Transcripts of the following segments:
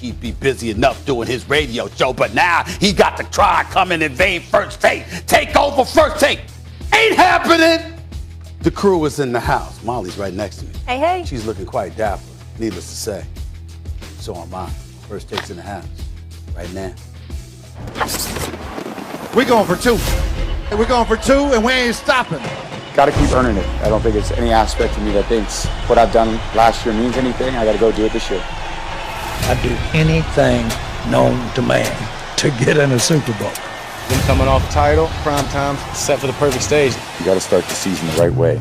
he'd be busy enough doing his radio show, but now he got to try come and invade First Take. Take over First Take. Ain't happening. The crew is in the house. Molly's right next to me. Hey, hey. She's looking quite dapper, needless to say. So am I. First Take's in the house right now. We're going for two. We're going for two, and we ain't stopping. Got to keep earning it. I don't think it's any aspect of me that thinks what I've done last year means anything. I got to go do it this year. I'd do anything known to man to get in a Super Bowl. Them coming off title, prime time, set for the perfect stage. You got to start the season the right way.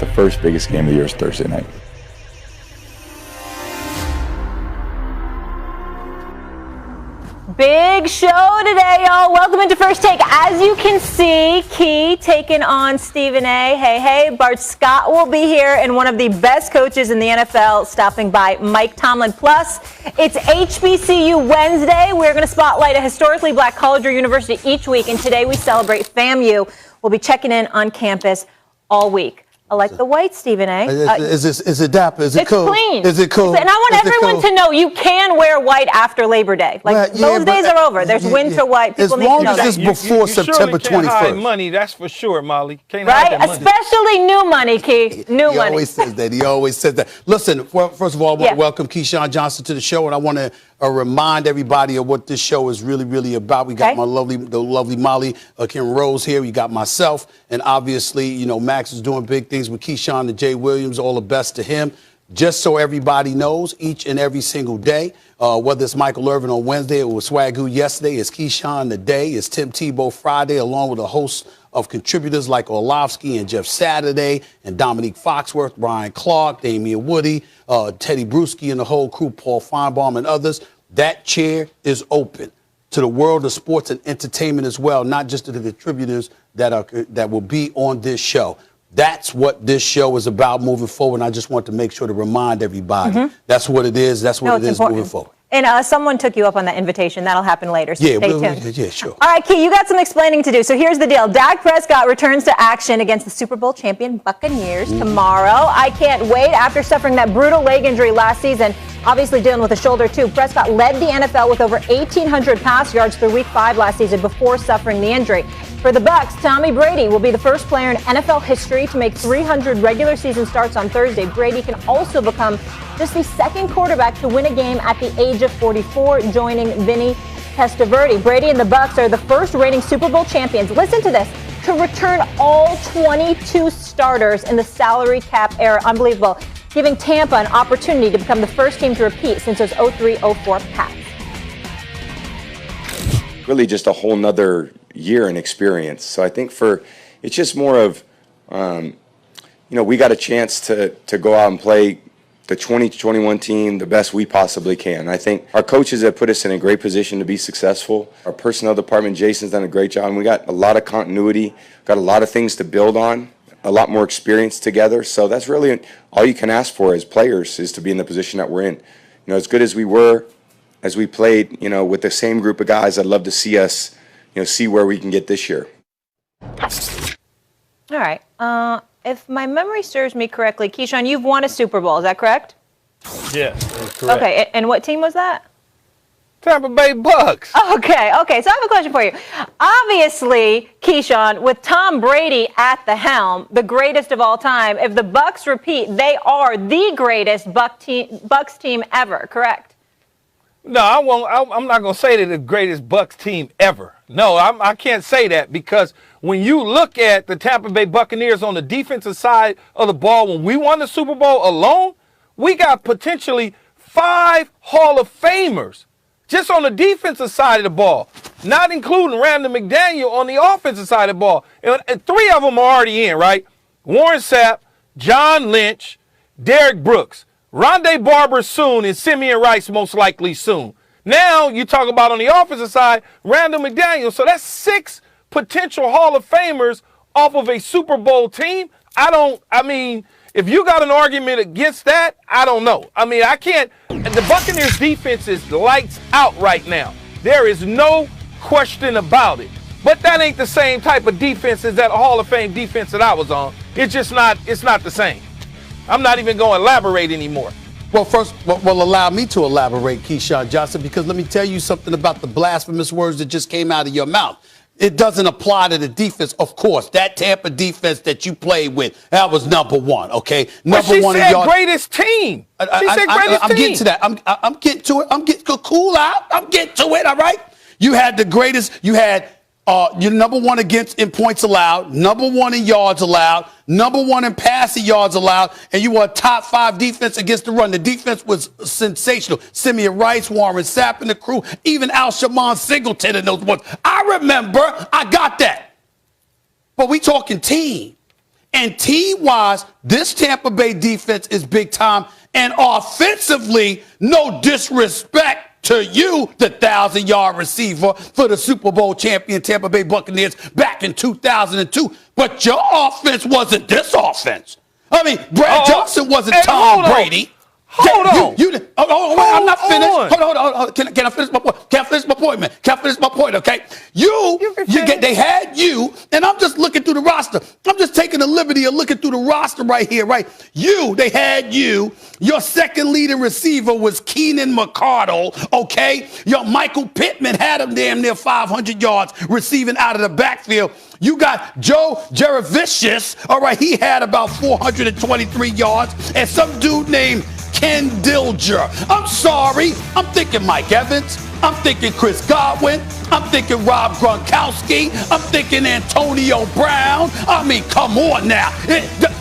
The first biggest game of the year is Thursday night. Big show today, y'all. Welcome into First Take. As you can see, Key taking on Stephen A. Hey, hey. Bart Scott will be here, and one of the best coaches in the NFL stopping by, Mike Tomlin. Plus, it's HBCU Wednesday. We're going to spotlight a historically black college or university each week, and today we celebrate FAMU. We'll be checking in on campus all week. I like the white, Stephen A. Is it dapper? Is it cool? It's clean. Is it cool? And I want everyone to know you can wear white after Labor Day. Like, those days are over. There's winter white. People need to know that. As long as it's before September 21st. Can't hide money, that's for sure, Molly. Can't right? hide that money. Especially new money, Key. New money. He always says that. He always says that. Listen, first of all, I want to welcome Keyshan Johnson to the show, and I want to remind everybody of what this show is really about. We got the lovely Molly, Kim Rose here. We got myself, and obviously, you know, Max is doing big things with Keyshawn and Jay Williams. All the best to him. Just so everybody knows, each and every single day, whether it's Michael Irvin on Wednesday, it was Swagoo yesterday, it's Keyshawn today, it's Tim Tebow Friday, along with a host of contributors like Orlovsky and Jeff Saturday and Dominique Foxworth, Brian Clark, Damian Woody, Teddy Bruschi and the whole crew, Paul Feinbaum and others. That chair is open to the world of sports and entertainment as well, not just to the contributors that will be on this show. That's what this show is about moving forward. And I just want to make sure to remind everybody that's what it is. That's what it is moving forward. And someone took you up on that invitation. That'll happen later. So stay tuned. Yeah, sure. All right, Key, you got some explaining to do. So here's the deal. Dak Prescott returns to action against the Super Bowl champion Buccaneers tomorrow. I can't wait. After suffering that brutal leg injury last season, obviously dealing with a shoulder too, Prescott led the NFL with over 1,800 pass yards through Week 5 last season before suffering the injury. For the Bucs, Tommy Brady will be the first player in NFL history to make 300 regular season starts on Thursday. Brady can also become just the second quarterback to win a game at the age of 44, joining Vinny Testaverde. Brady and the Bucs are the first reigning Super Bowl champions. Listen to this. To return all 22 starters in the salary cap era. Unbelievable. Giving Tampa an opportunity to become the first team to repeat since those 03-04 Pats. Really just a whole nother year and experience. So I think it's just more of, we got a chance to go out and play the 2021 team the best we possibly can. I think our coaches have put us in a great position to be successful. Our personnel department, Jason's done a great job, and we got a lot of continuity, got a lot of things to build on, a lot more experience together. So that's really all you can ask for as players, is to be in the position that we're in. You know, as good as we were, as we played, with the same group of guys, I'd love to see us, see where we can get this year. All right. If my memory serves me correctly, Keyshawn, you've won a Super Bowl. Is that correct? Yes, that's correct. Okay. And what team was that? Tampa Bay Bucks. Okay. So I have a question for you. Obviously, Keyshawn, with Tom Brady at the helm, the greatest of all time, if the Bucks repeat, they are the greatest Bucks team ever, correct? No, I won't. I'm not going to say they're the greatest Bucks team ever. No, I can't say that, because when you look at the Tampa Bay Buccaneers on the defensive side of the ball, when we won the Super Bowl alone, we got potentially 5 Hall of Famers just on the defensive side of the ball, not including Randall McDaniel on the offensive side of the ball. And 3 of them are already in, right? Warren Sapp, John Lynch, Derek Brooks. Rondé Barber soon, and Simeon Rice most likely soon. Now you talk about on the offensive side, Randall McDaniel. So that's 6 potential Hall of Famers off of a Super Bowl team. If you got an argument against that, I don't know. I can't. The Buccaneers defense is lights out right now. There is no question about it. But that ain't the same type of defense as that Hall of Fame defense that I was on. It's not the same. I'm not even going to elaborate anymore. Well, first, allow me to elaborate, Keyshan Johnson, because let me tell you something about the blasphemous words that just came out of your mouth. It doesn't apply to the defense, of course. That Tampa defense that you played with, that was number one, okay? Number one in your greatest team. She said greatest team. I'm getting to that. I'm getting to it. I'm getting cool out. I'm getting to it, all right? You had the greatest. You had you're number one in points allowed, number one in yards allowed, number one in passing yards allowed, and you were a top 5 defense against the run. The defense was sensational. Simeon Rice, Warren Sapp, and the crew, even Alshon Singleton and those ones. I remember. I got that. But we talking team. And team-wise, this Tampa Bay defense is big time. And offensively, no disrespect to you, the 1,000-yard receiver for the Super Bowl champion Tampa Bay Buccaneers back in 2002. But your offense wasn't this offense. I mean, Brad Johnson wasn't Tom Brady. Hold on. I'm not finished. Hold on. Can I finish my point? Can I finish my point, man? Can I finish my point, okay? They had you, and I'm just looking through the roster. I'm just taking the liberty of looking through the roster right here, right? They had you. Your second leading receiver was Keenan McCardle, okay? Your Michael Pittman had him damn near 500 yards receiving out of the backfield. You got Joe Jaravicius, all right, he had about 423 yards, and some dude named Ken Dilger. I'm sorry. I'm thinking Mike Evans. I'm thinking Chris Godwin. I'm thinking Rob Gronkowski. I'm thinking Antonio Brown. I mean, come on now.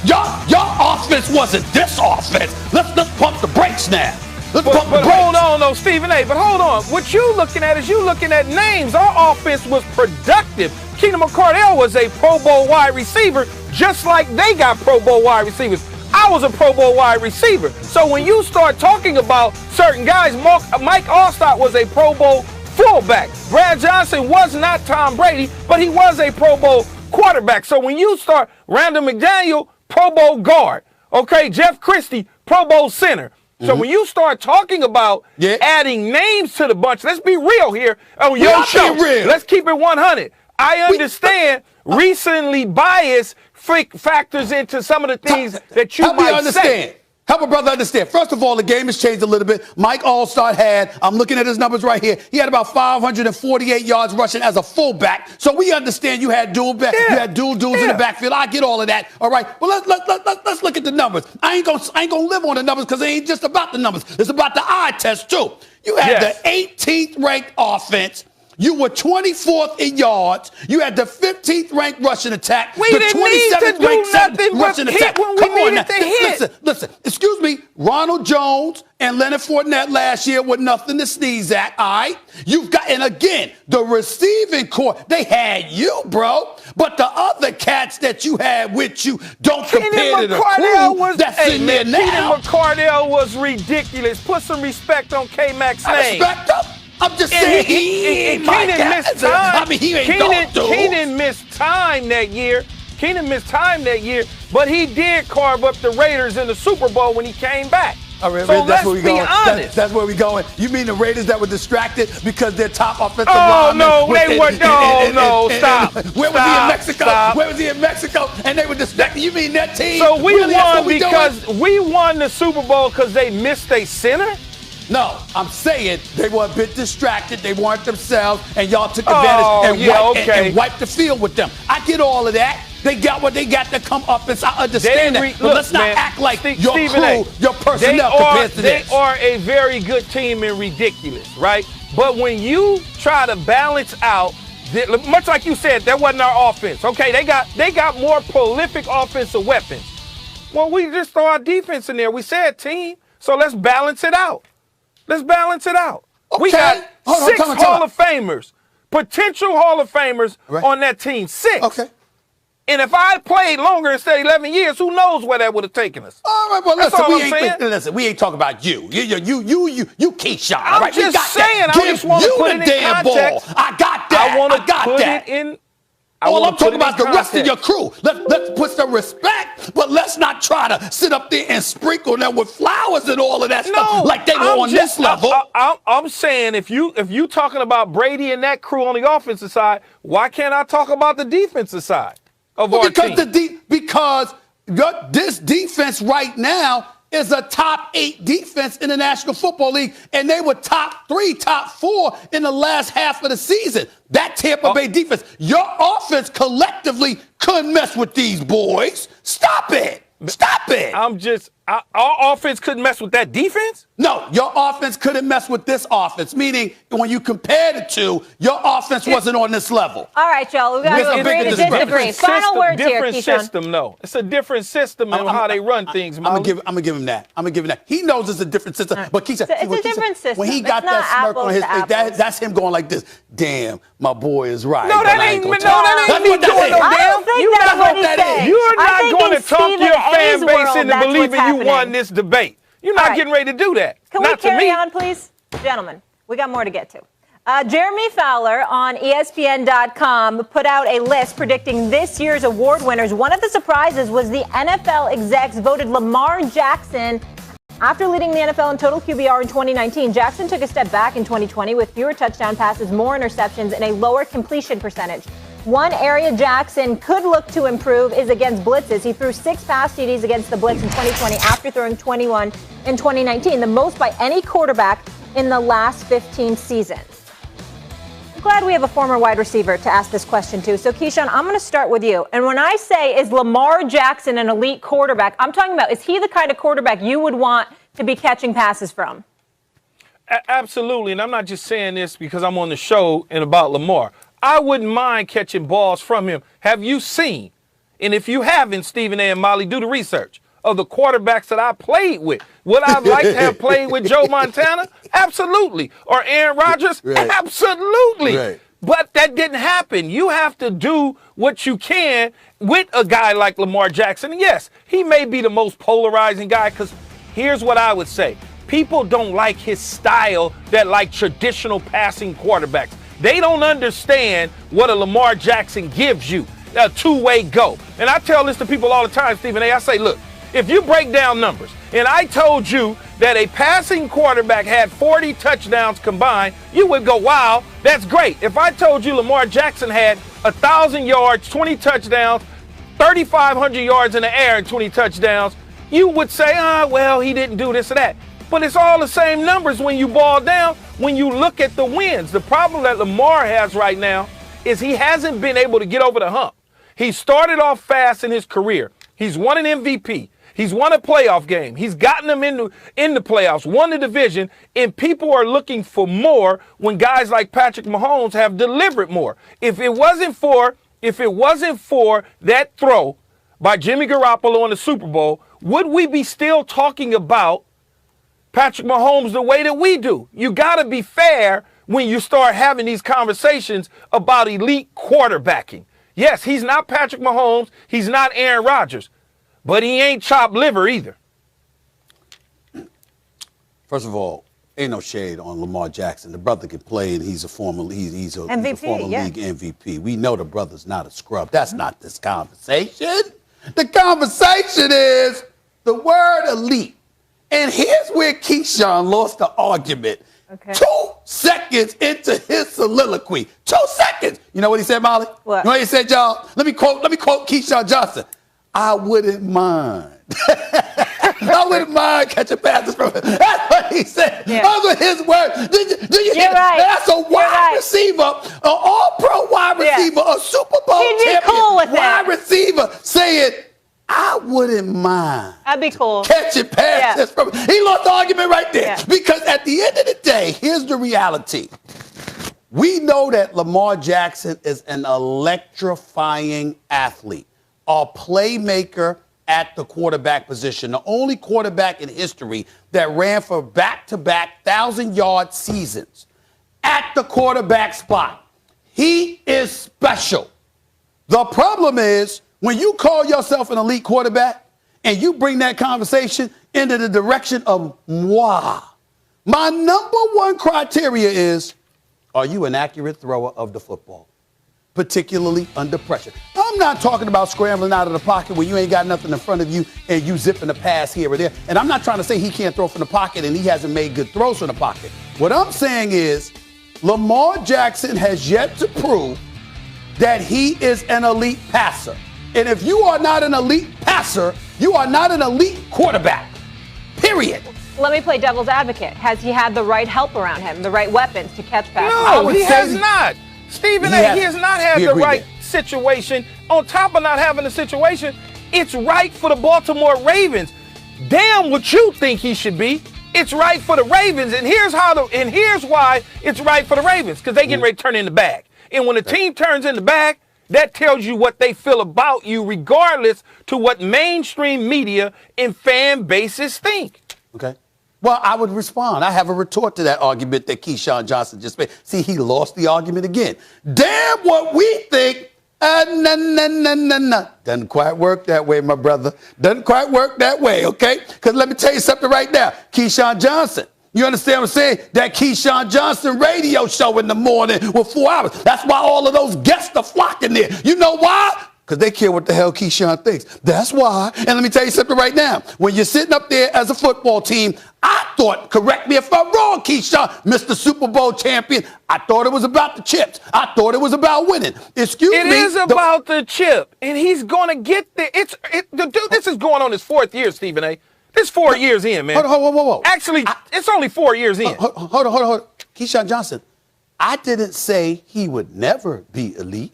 Your offense wasn't this offense. Let's pump the brakes now. But hold on, though, Stephen A. But hold on. What you looking at is you looking at names. Our offense was productive. Keenan McCardle was a Pro Bowl wide receiver, just like they got Pro Bowl wide receivers. I was a Pro Bowl wide receiver. So when you start talking about certain guys, Mike Allstott was a Pro Bowl fullback. Brad Johnson was not Tom Brady, but he was a Pro Bowl quarterback. So when you start Randall McDaniel, Pro Bowl guard. Okay, Jeff Christie, Pro Bowl center. So when you start talking about adding names to the bunch, let's be real here on your show. Let's keep it 100. I understand recently bias factors into some of the things that you might say. Help a brother understand. First of all, the game has changed a little bit. Mike Allstott I'm looking at his numbers right here. He had about 548 yards rushing as a fullback. So we understand you had dual dudes in the backfield. I get all of that. All right. Well, let's look at the numbers. I ain't gonna live on the numbers because it ain't just about the numbers. It's about the eye test too. You had the 18th ranked offense. You were 24th in yards. You had the 15th ranked rushing attack. We didn't need to do nothing but hit when we needed to hit. Listen. Excuse me. Ronald Jones and Leonard Fournette last year were nothing to sneeze at, all right? And again, the receiving corps, they had you, bro. But the other cats that you had with you don't compare to the crew that's in there now. Keenan McCardle was ridiculous. Put some respect on K-Mac's name. Respect him? I'm just saying Keenan missed time. I mean, he ain't Keenan missed time that year. But he did carve up the Raiders in the Super Bowl when he came back. All right, so that's let's be honest. That's where we're going. You mean the Raiders that were distracted because their top offensive linemen? No, they were. Stop. Where was he in Mexico? Where was he in Mexico? And they were distracted. You mean that team? So we won because we won the Super Bowl because they missed a center? No, I'm saying they were a bit distracted. They weren't themselves, and y'all took advantage and wiped the field with them. I get all of that. They got what they got to come up, and I understand that. But let's not act like your crew, your personnel compared to this. They are a very good team and ridiculous, right? But when you try to balance out, much like you said, that wasn't our offense. Okay, they got more prolific offensive weapons. Well, we just throw our defense in there. We said team, so let's balance it out. Okay. We got six Hall of Famers, potential Hall of Famers on that team. 6. Okay. And if I played longer instead of 11 years, who knows where that would have taken us? All right, well, listen, we ain't talking about you. You Keyshan. I'm just saying, I just want to put it in context. I got that. I want to put it in. I'm talking about the rest of your crew. Let's put some respect, but let's not try to sit up there and sprinkle them with flowers and all of that stuff like they were on this level. I'm saying if you talking about Brady and that crew on the offensive side, why can't I talk about the defensive side of our team? Because this defense right now is a top 8 defense in the National Football League, and they were top 3, top 4 in the last half of the season. That Tampa Bay defense, your offense collectively couldn't mess with these boys. Stop it. Stop it. Our offense couldn't mess with that defense? No, your offense couldn't mess with this offense, meaning when you compare the two, your offense wasn't on this level. All right, y'all. We've got to agree to disagree. Final words here, Different Keyshan. system, though. It's a different system in how they run things, I'm going to give him that. He knows it's a different system. Right. But Keyshan, It's a different system. when he got It's not that smirk on his apples to face, apples. that's him going like this. Damn, my boy is right. No, that ain't me doing no I don't damn. think that's what he's saying. You're I not think going to in talk Stephen your A's fan base world, into that's believing what's you won happening. this debate. You're All not right. getting ready to do that. Can not we carry to me. on, please? Gentlemen, we got more to get to. Jeremy Fowler on ESPN.com put out a list predicting this year's award winners. One of the surprises was the NFL execs voted Lamar Jackson. After leading the NFL in total QBR in 2019, Jackson took a step back in 2020 with fewer touchdown passes, more interceptions, and a lower completion percentage. One area Jackson could look to improve is against blitzes. He threw 6 pass TDs against the blitz in 2020 after throwing 21 in 2019, the most by any quarterback in the last 15 seasons. I'm glad we have a former wide receiver to ask this question to. So, Keyshan, I'm going to start with you. And when I say, is Lamar Jackson an elite quarterback, I'm talking about, is he the kind of quarterback you would want to be catching passes from? Absolutely. And I'm not just saying this because I'm on the show and about Lamar. I wouldn't mind catching balls from him. Have you seen, and if you haven't, Stephen A. and Molly, do the research of the quarterbacks that I played with. Would I like to have played with Joe Montana? Absolutely. Or Aaron Rodgers? Right. Absolutely. Right. But that didn't happen. You have to do what you can with a guy like Lamar Jackson. And yes, he may be the most polarizing guy because here's what I would say. People don't like his style that like traditional passing quarterbacks. They don't understand what a Lamar Jackson gives you, a two-way go. And I tell this to people all the time, Stephen A. I say, look, if you break down numbers, and I told you that a passing quarterback had 40 touchdowns combined, you would go, wow, that's great. If I told you Lamar Jackson had 1,000 yards, 20 touchdowns, 3,500 yards in the air and 20 touchdowns, you would say, well, he didn't do this or that. But it's all the same numbers when you boil down, when you look at the wins. The problem that Lamar has right now is he hasn't been able to get over the hump. He started off fast in his career. He's won an MVP. He's won a playoff game. He's gotten them in the playoffs, won the division, and people are looking for more when guys like Patrick Mahomes have delivered more. If it wasn't for that throw by Jimmy Garoppolo in the Super Bowl, would we be still talking about Patrick Mahomes the way that we do? You got to be fair when you start having these conversations about elite quarterbacking. Yes, he's not Patrick Mahomes. He's not Aaron Rodgers, but he ain't chopped liver either. First of all, ain't no shade on Lamar Jackson. The brother can play, and he's a former league MVP. We know the brother's not a scrub. That's not this conversation. The conversation is the word elite. And here's where Keyshan lost the argument. Okay. 2 seconds into his soliloquy. 2 seconds. You know what he said, Molly? What? You know what he said, y'all? Let me quote Keyshawn Johnson. I wouldn't mind. I wouldn't mind catching passes from him. That's what he said. Yeah. Those were his words. Do you hear right. That's a wide receiver, an all-pro wide receiver, a Super Bowl champion wide receiver saying, I wouldn't mind. That'd be cool. Catching passes from him. He lost the argument right there. Yeah. Because at the end of the day, here's the reality. We know that Lamar Jackson is an electrifying athlete, a playmaker at the quarterback position, the only quarterback in history that ran for back-to-back 1,000-yard seasons at the quarterback spot. He is special. The problem is, when you call yourself an elite quarterback and you bring that conversation into the direction of moi, my number one criteria is, are you an accurate thrower of the football, particularly under pressure? I'm not talking about scrambling out of the pocket where you ain't got nothing in front of you and you zipping the pass here or there. And I'm not trying to say he can't throw from the pocket and he hasn't made good throws from the pocket. What I'm saying is Lamar Jackson has yet to prove that he is an elite passer. And if you are not an elite passer, you are not an elite quarterback. Period. Let me play devil's advocate. Has he had the right help around him, the right weapons to catch passes? No, he has not. Stephen A, he has not had the right situation. On top of not having the situation, it's right for the Baltimore Ravens. Damn what you think he should be. It's right for the Ravens, and here's why it's right for the Ravens, because they getting ready to turn in the bag. And when the team turns in the bag, that tells you what they feel about you, regardless to what mainstream media and fan bases think. Okay. Well, I would respond. I have a retort to that argument that Keyshan Johnson just made. See, he lost the argument again. Damn what we think. Doesn't quite work that way, my brother. Doesn't quite work that way, okay? Because let me tell you something right now. Keyshan Johnson. You understand what I'm saying? That Keyshan Johnson radio show in the morning with 4 hours. That's why all of those guests are flocking there. You know why? Because they care what the hell Keyshan thinks. That's why. And let me tell you something right now. When you're sitting up there as a football team, I thought, correct me if I'm wrong, Keyshan, Mr. Super Bowl champion, I thought it was about the chips. I thought it was about winning. Excuse me. It is about the chip, and he's going to get there. This is going on his 4th year, Stephen A. This 4 years in, man. Hold on. Actually, it's only 4 years in. Hold on. Keyshan Johnson, I didn't say he would never be elite.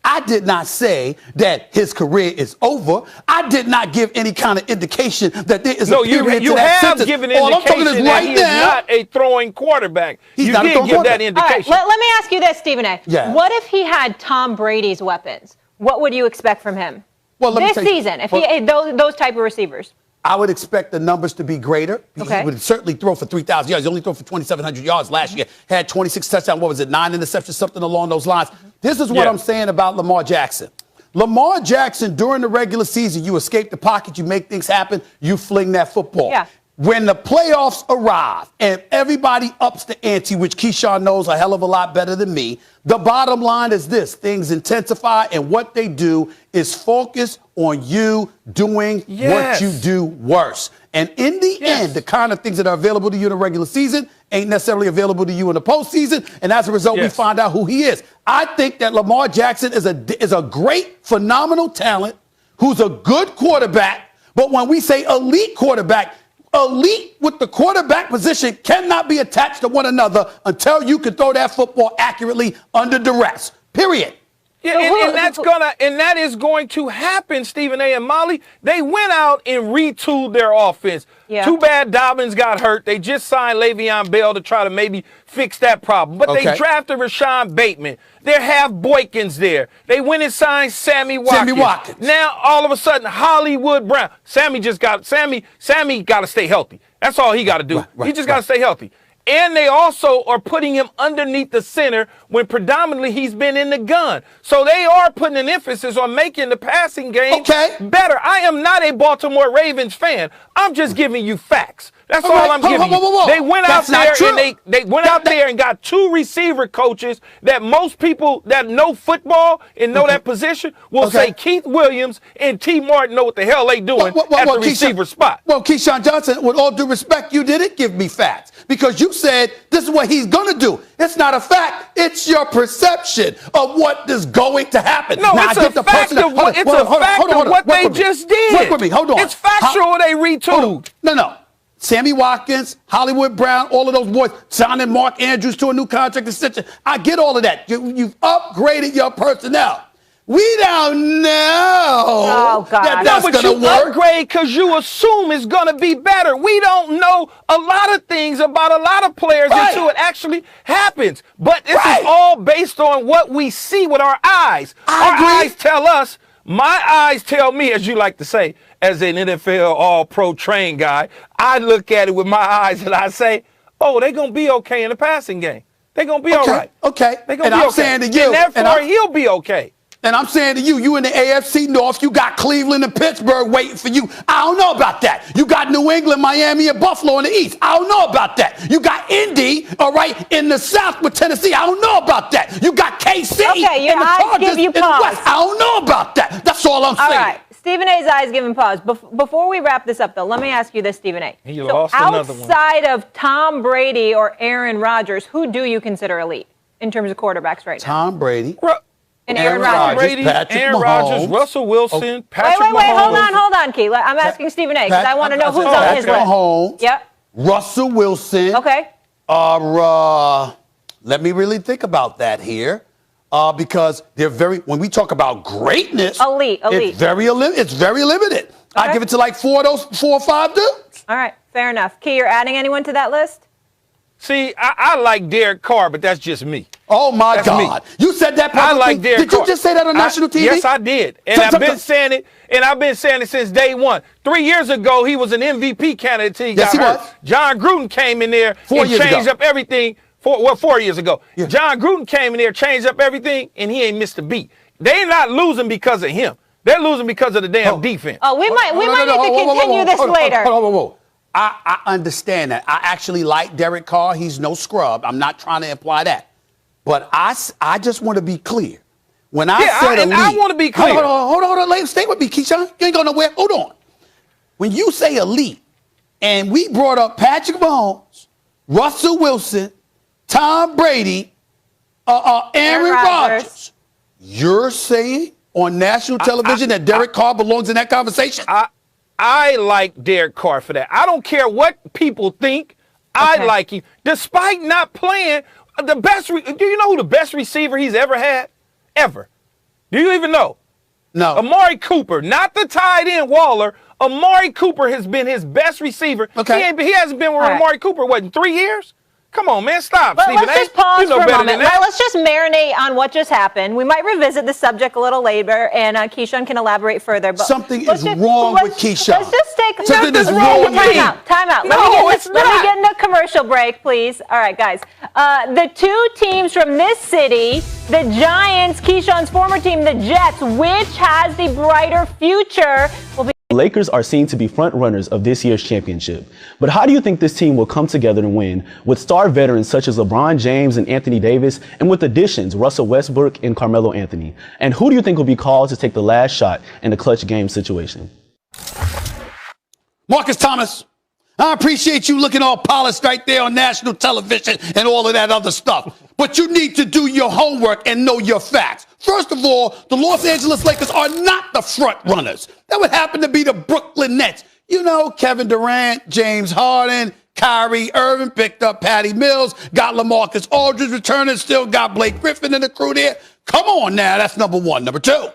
I did not say that his career is over. I did not give any kind of indication that there is a period to that sentence. You have given indication that he is not a throwing quarterback. You did give that indication. All right, let me ask you this, Stephen A. Yeah. What if he had Tom Brady's weapons? What would you expect from him this season if he had those type of receivers? I would expect the numbers to be greater. Okay. He would certainly throw for 3,000 yards. He only threw for 2,700 yards last year. Had 26 touchdowns. 9 interceptions, something along those lines. This is what I'm saying about Lamar Jackson. Lamar Jackson, during the regular season, you escape the pocket, you make things happen, you fling that football. Yeah. When the playoffs arrive and everybody ups the ante, which Keyshawn knows a hell of a lot better than me, the bottom line is this. Things intensify, and what they do is focus on you doing what you do worse. And in the end, the kind of things that are available to you in the regular season ain't necessarily available to you in the postseason. And as a result, we find out who he is. I think that Lamar Jackson is a great, phenomenal talent who's a good quarterback. But when we say elite quarterback, elite with the quarterback position cannot be attached to one another until you can throw that football accurately under duress. Period. Yeah, and that is going to happen, Stephen A. and Molly. They went out and retooled their offense. Yeah. Too bad Dobbins got hurt. They just signed Le'Veon Bell to try to maybe fix that problem. But they drafted Rashawn Bateman. They have Boykins there. They went and signed Sammy Watkins. Now, all of a sudden, Hollywood Brown. Sammy got to stay healthy. That's all he got to do. He just got to stay healthy. And they also are putting him underneath the center when predominantly he's been in the gun. So they are putting an emphasis on making the passing game better. I am not a Baltimore Ravens fan. I'm just giving you facts. That's all I'm giving you. They went out there and they went out there and got 2 receiver coaches that most people that know football and know that position will say Keith Williams and T. Martin know what the hell they doing at the receiver spot. Well, Keyshawn Johnson, with all due respect, you didn't give me facts because you said this is what he's going to do. It's not a fact. It's your perception of what is going to happen. No, it's a fact of what they just did. Work with me. Hold on. It's factual they retooled. No. Sammy Watkins, Hollywood Brown, all of those boys, signing Mark Andrews to a new contract extension. I get all of that. You've upgraded your personnel. We don't know that's going to work. Upgrade because you assume it's going to be better. We don't know a lot of things about a lot of players until it actually happens. But this is all based on what we see with our eyes. Our eyes tell us. My eyes tell me, as you like to say, as an NFL all-pro trained guy, I look at it with my eyes and I say, oh, they're going to be okay in the passing game. They're going to be all right. Okay. They're going to be okay. Saying to you, and therefore, he'll be okay. And I'm saying to you in the AFC North, you got Cleveland and Pittsburgh waiting for you. I don't know about that. You got New England, Miami, and Buffalo in the East. I don't know about that. You got Indy, all right, in the South with Tennessee. I don't know about that. You got KC and the Chargers in the West. I don't know about that. That's all I'm saying. All right. Stephen A's eyes giving pause. Before we wrap this up, though, let me ask you this, Stephen A. He lost another one. Outside of Tom Brady or Aaron Rodgers, who do you consider elite in terms of quarterbacks right now? Tom Brady. And Aaron Rodgers. Brady, Patrick Aaron Mahomes. Rodgers, Russell Wilson, Patrick Wait, Mahomes. hold on, Key. I'm asking Stephen A. because I want to know who's on his Patrick list. Mahomes, Yep. Russell Wilson. Okay. Let me really think about that here. Because they're when we talk about greatness, elite. It's very limited. I give it to like 4 or 5 dudes. All right, fair enough. Key, you're adding anyone to that list? See, I like Derek Carr, but that's just me. Oh my That's God! me. You said that I publicly. like Derek Did you Carr. just say that on national TV? Yes, I did. And I've been saying it, since day one. 3 years ago, he was an MVP candidate till he got hurt. Was. John Gruden came in there 4 and years changed ago. up everything. 4 years ago. Yeah. John Gruden came in there, changed up everything, and he ain't missed a beat. They're not losing because of him. They're losing because of the damn defense. Oh, we might need to continue this later. Whoa. I understand that. I actually like Derek Carr. He's no scrub. I'm not trying to imply that. But I just want to be clear. When I said elite. I want to be clear. Hold on. Stay with me, Keyshan. You ain't going nowhere. Hold on. When you say elite, and we brought up Patrick Mahomes, Russell Wilson, Tom Brady, Aaron Rodgers, you're saying on national television that Derek Carr belongs in that conversation? I like Derek Carr for that. I don't care what people think. I like him. Despite not playing the best. Do you know who the best receiver he's ever had? Ever. Do you even know? No. Amari Cooper, not the tight end Waller. Amari Cooper has been his best receiver. Okay. He hasn't been with Amari Cooper, what, in 3 years? Come on, man, stop, Stephen. Let's just pause for a moment. That. Let's just marinate on what just happened. We might revisit the subject a little later, and Keyshan can elaborate further. But something is wrong with Keyshan. Let's just take something is wrong with me. Time out. No, let me get into a commercial break, please. All right, guys. The two teams from this city, the Giants, Keyshan's former team, the Jets, which has the brighter future, will be. The Lakers are seen to be front runners of this year's championship. But how do you think this team will come together and win with star veterans such as LeBron James and Anthony Davis, and with additions Russell Westbrook and Carmelo Anthony? And who do you think will be called to take the last shot in the clutch game situation? Marcus Thomas, I appreciate you looking all polished right there on national television and all of that other stuff. But you need to do your homework and know your facts. First of all, the Los Angeles Lakers are not the front runners. That would happen to be the Brooklyn Nets. You know, Kevin Durant, James Harden, Kyrie Irving picked up Patty Mills, got LaMarcus Aldridge returning, still got Blake Griffin and the crew there. Come on now, that's number one. Number two,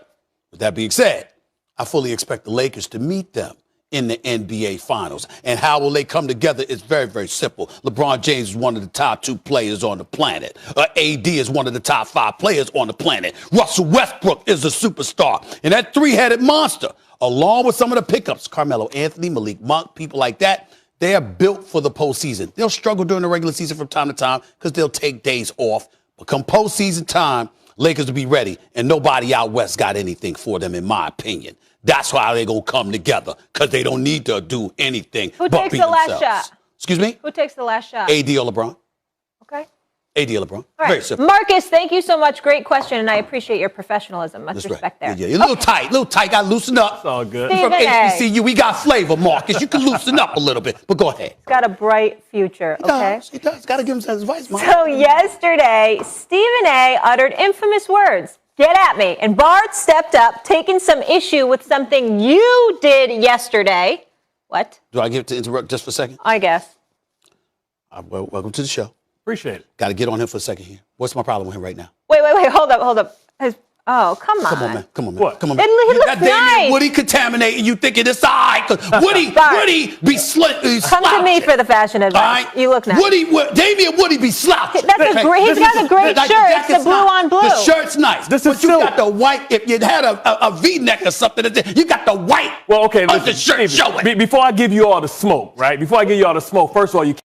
with that being said, I fully expect the Lakers to meet them in the NBA Finals. And how will they come together is very, very simple. LeBron James is one of the top 2 players on the planet. AD is one of the top 5 players on the planet. Russell Westbrook is a superstar. And that 3-headed monster, along with some of the pickups, Carmelo Anthony, Malik Monk, people like that, they are built for the postseason. They'll struggle during the regular season from time to time because they'll take days off. But come postseason time, Lakers will be ready. And nobody out west got anything for them, in my opinion. That's why they're going to come together, because they don't need to do anything. Who but takes beat the last themselves. shot? Excuse me? Who takes the last shot? AD or LeBron. Okay. AD or LeBron. All right. Very simple. Marcus, thank you so much. Great question, and I appreciate your professionalism. Much respect there. Yeah, you're a little tight. Got to loosen up. It's all good. From Stephen A. HBCU, we got flavor, Marcus. You can loosen up a little bit, but go ahead. He's got a bright future, okay? He does. Got to give him some advice, Marcus. So yesterday, Stephen A. uttered infamous words. Get at me. And Bart stepped up, taking some issue with something you did yesterday. What? Do I get to interrupt just for a second? I guess. Well, welcome to the show. Appreciate it. Got to get on him for a second here. What's my problem with him right now? Wait. Hold up. Oh, come on. Come on, man. What? Come on, man. He You looks got Damian nice. Woody contaminating you thinking it's all right. Woody be slouching. Come to me for the fashion advice. Right? You look nice. Damian Woody be slouching. He's got a great shirt. It's the blue on blue. The shirt's nice. This but is you silk. got the white. If you had a V-neck or something, you got the white Well, okay, listen, undershirt Stephen, showing. before I give you all the smoke, right? Before I give you all the smoke, first of all, you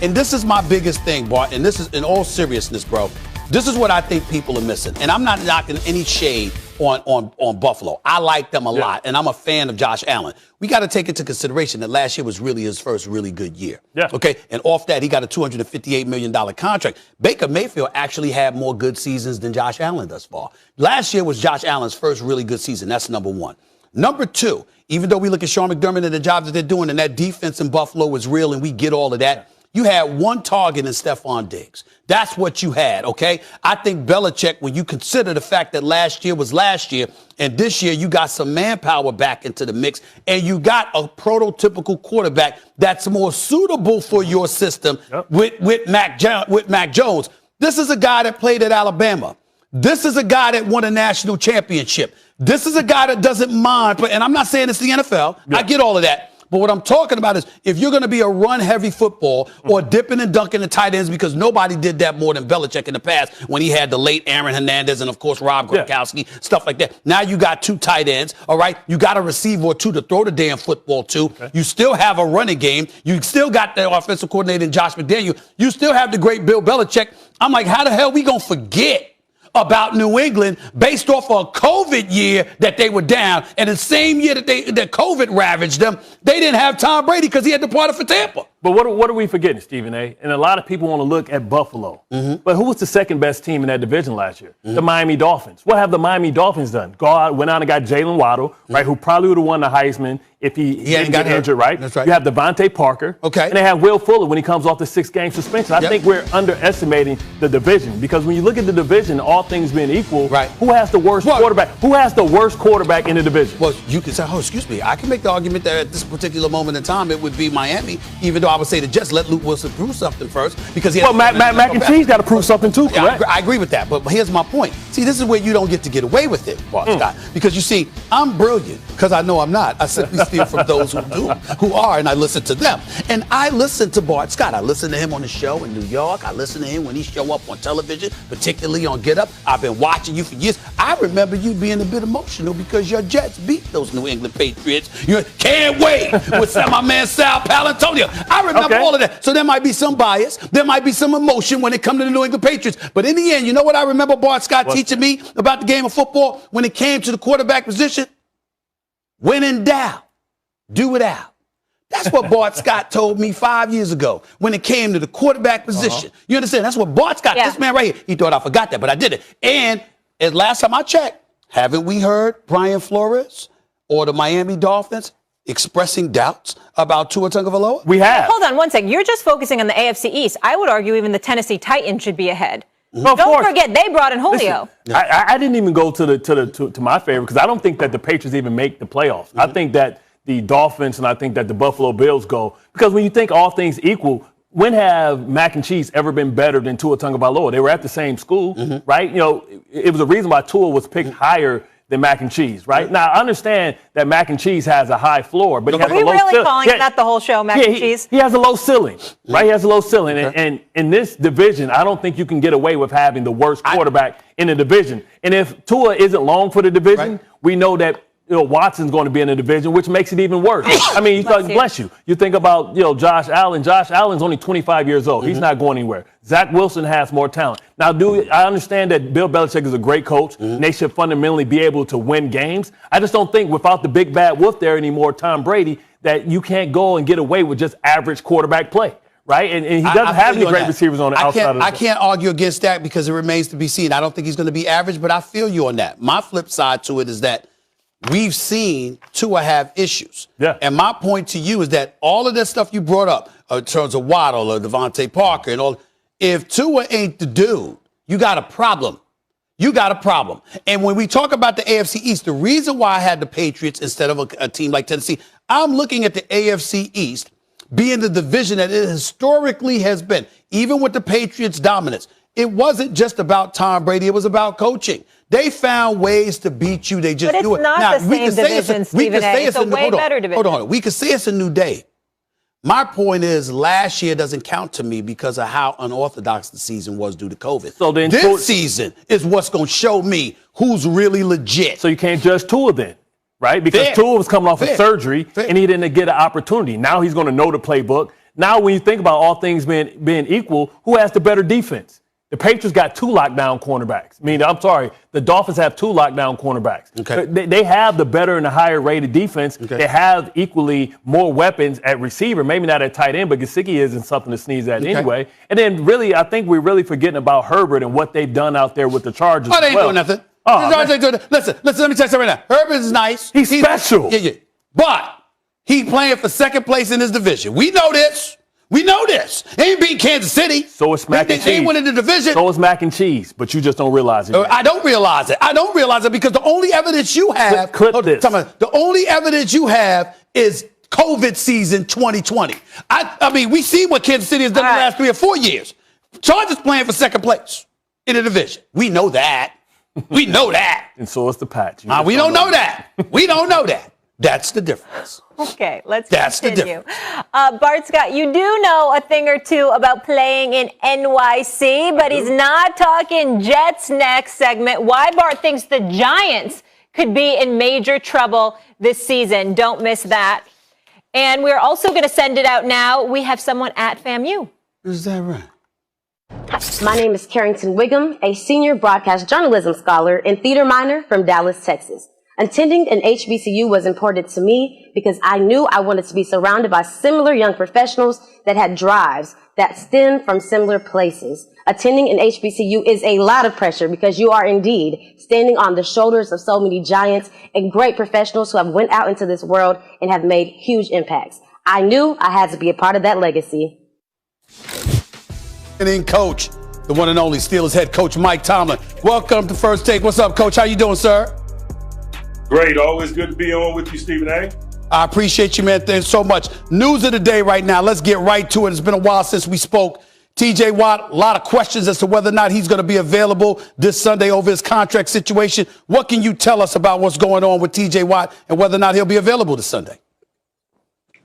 And this is my biggest thing, Bart, and this is in all seriousness, bro. This is what I think people are missing. And I'm not knocking any shade on Buffalo. I like them a lot, and I'm a fan of Josh Allen. We got to take into consideration that last year was really his first really good year. Yeah. Okay? And off that, he got a $258 million contract. Baker Mayfield actually had more good seasons than Josh Allen thus far. Last year was Josh Allen's first really good season. That's number one. Number two, even though we look at Sean McDermott and the job that they're doing, and that defense in Buffalo is real, and we get all of that, you had one target in Stephon Diggs. That's what you had, okay? I think Belichick, when you consider the fact that last year was last year, and this year you got some manpower back into the mix, and you got a prototypical quarterback that's more suitable for your system with Mac Jones. This is a guy that played at Alabama. This is a guy that won a national championship. This is a guy that doesn't mind, and I'm not saying it's the NFL. I get all of that. But what I'm talking about is if you're going to be a run-heavy football or dipping and dunking the tight ends, because nobody did that more than Belichick in the past when he had the late Aaron Hernandez and, of course, Rob Gronkowski, stuff like that. Now you got two tight ends, all right? You got a receiver or two to throw the damn football to. Okay. You still have a running game. You still got the offensive coordinator, Josh McDaniel. You still have the great Bill Belichick. I'm like, how the hell we going to forget about New England based off a COVID year that they were down, and the same year that COVID ravaged them, they didn't have Tom Brady because he had departed for Tampa. But what are we forgetting, Stephen A? And a lot of people want to look at Buffalo. But who was the second best team in that division last year? The Miami Dolphins. What have the Miami Dolphins done? Went out and got Jalen Waddle, right, who probably would have won the Heisman if he didn't get injured, right? That's right. You have Devontae Parker. Okay. And they have Will Fuller when he comes off the 6-game suspension. I think we're underestimating the division because when you look at the division, all things being equal, who has the worst quarterback? Who has the worst quarterback in the division? Well, you can say, excuse me. I can make the argument that at this particular moment in time, it would be Miami, even though I would say the Jets let Luke Wilson prove something first because he has Mac and Cheese got to prove something too, correct? Yeah, I agree with that, but here's my point. See, this is where you don't get to get away with it, Bart Scott, because you see, I'm brilliant because I know I'm not. I simply steal from those who are, and I listen to them. And I listen to Bart Scott. I listen to him on the show in New York. I listen to him when he show up on television, particularly on Get Up. I've been watching you for years. I remember you being a bit emotional because your Jets beat those New England Patriots. You can't wait with my man Sal Palantonio. I remember all of that. So there might be some bias. There might be some emotion when it comes to the New England Patriots. But in the end, you know what I remember Bart Scott teaching me about the game of football when it came to the quarterback position? When in doubt, do it out. That's what Bart Scott told me 5 years ago when it came to the quarterback position. You understand? That's what Bart Scott, this man right here, he thought I forgot that, but I did it. And last time I checked, haven't we heard Brian Flores or the Miami Dolphins expressing doubts about Tua Tagovailoa? We have. Hold on one second. You're just focusing on the AFC East. I would argue even the Tennessee Titans should be ahead. Well, Don't forget, they brought in Julio. Listen, I didn't even go to my favorite because I don't think that the Patriots even make the playoffs. I think that the Dolphins and I think that the Buffalo Bills go because when you think all things equal, when have Mac and Cheese ever been better than Tua Tagovailoa? They were at the same school, right? You know, it was a reason why Tua was picked higher than Mac and Cheese, right? Now, I understand that Mac and Cheese has a high floor, but he has a low ceiling. Are we really calling that the whole show, Mac and Cheese? He has a low ceiling, right? He has a low ceiling. And in this division, I don't think you can get away with having the worst quarterback in the division. And if Tua isn't long for the division, we know that Watson's going to be in the division, which makes it even worse. I mean, bless you. You think about, Josh Allen. Josh Allen's only 25 years old. He's not going anywhere. Zach Wilson has more talent. Now, I understand that Bill Belichick is a great coach, and they should fundamentally be able to win games. I just don't think without the big bad wolf there anymore, Tom Brady, that you can't go and get away with just average quarterback play. Right? And he doesn't have any great receivers on the outside of the I can't argue against that because it remains to be seen. I don't think he's going to be average, but I feel you on that. My flip side to it is that we've seen Tua have issues. Yeah. And my point to you is that all of that stuff you brought up in terms of Waddle or Devontae Parker and all, if Tua ain't the dude, you got a problem. You got a problem. And when we talk about the AFC East, the reason why I had the Patriots instead of a team like Tennessee, I'm looking at the AFC East being the division that it historically has been, even with the Patriots' dominance. It wasn't just about Tom Brady. It was about coaching. They found ways to beat you. They just do it. But it's not the same division, Stephen A. It's a way better division. Hold on. We could say it's a new day. My point is last year doesn't count to me because of how unorthodox the season was due to COVID. So then this season is what's going to show me who's really legit. So you can't judge Tua then, right? Because Tua was coming off of surgery and he didn't get an opportunity. Now he's going to know the playbook. Now when you think about all things being equal, who has the better defense? The Patriots got 2 lockdown cornerbacks. The Dolphins have 2 lockdown cornerbacks. Okay. They have the better and the higher rated defense. Okay. They have equally more weapons at receiver, maybe not at tight end, but Gesicki isn't something to sneeze at anyway. And then really, I think we're really forgetting about Herbert and what they've done out there with the Chargers. Oh, they ain't doing nothing. Listen, let me tell you something right now. Herbert is nice. He's special. Yeah. But he's playing for second place in his division. We know this. We know this. They ain't beat Kansas City. So it's mac and cheese. They ain't winning the division. So it's mac and cheese, but you just don't realize it. I don't realize it. I don't realize it because the only evidence you have. The only evidence you have is COVID season 2020. I mean, we see what Kansas City has done the last 3 or 4 years. Chargers playing for second place in the division. We know that. We know that. And so is the Pats. We don't know that. We don't know that. That's the difference. Okay, let's continue. The difference. Bart Scott, you do know a thing or two about playing in NYC, but he's not talking Jets next segment. Why Bart thinks the Giants could be in major trouble this season. Don't miss that. And we're also going to send it out now. We have someone at FAMU. Is that right? My name is Carrington Wiggum, a senior broadcast journalism scholar and theater minor from Dallas, Texas. Attending an HBCU was important to me because I knew I wanted to be surrounded by similar young professionals that had drives that stemmed from similar places. Attending an HBCU is a lot of pressure because you are indeed standing on the shoulders of so many giants and great professionals who have went out into this world and have made huge impacts. I knew I had to be a part of that legacy. Coach, the one and only Steelers head coach Mike Tomlin. Welcome to First Take. What's up, Coach? How you doing, sir? Great. Always good to be on with you, Stephen A. I appreciate you, man. Thanks so much. News of the day right now. Let's get right to it. It's been a while since we spoke. TJ Watt, a lot of questions as to whether or not he's going to be available this Sunday over his contract situation. What can you tell us about what's going on with TJ Watt and whether or not he'll be available this Sunday?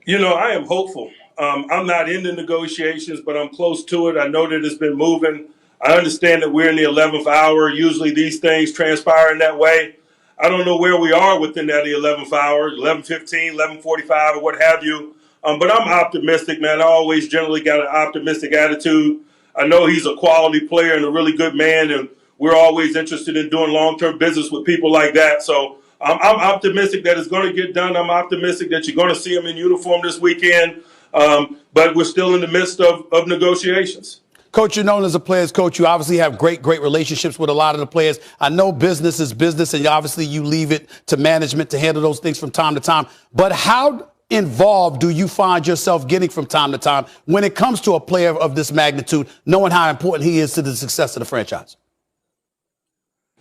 You know, I am hopeful. I'm not in the negotiations, but I'm close to it. I know that it's been moving. I understand that we're in the 11th hour. Usually these things transpire in that way. I don't know where we are within that 11th hour, 11:15, 11:45, or what have you. But I'm optimistic, man. I always generally got an optimistic attitude. I know he's a quality player and a really good man, and we're always interested in doing long-term business with people like that. So I'm optimistic that it's going to get done. I'm optimistic that you're going to see him in uniform this weekend. But we're still in the midst of negotiations. Coach, you're known as a player's coach. You obviously have great relationships with a lot of the players. I know business is business, and obviously you leave it to management to handle those things from time to time. But how involved do you find yourself getting from time to time when it comes to a player of this magnitude, knowing how important he is to the success of the franchise?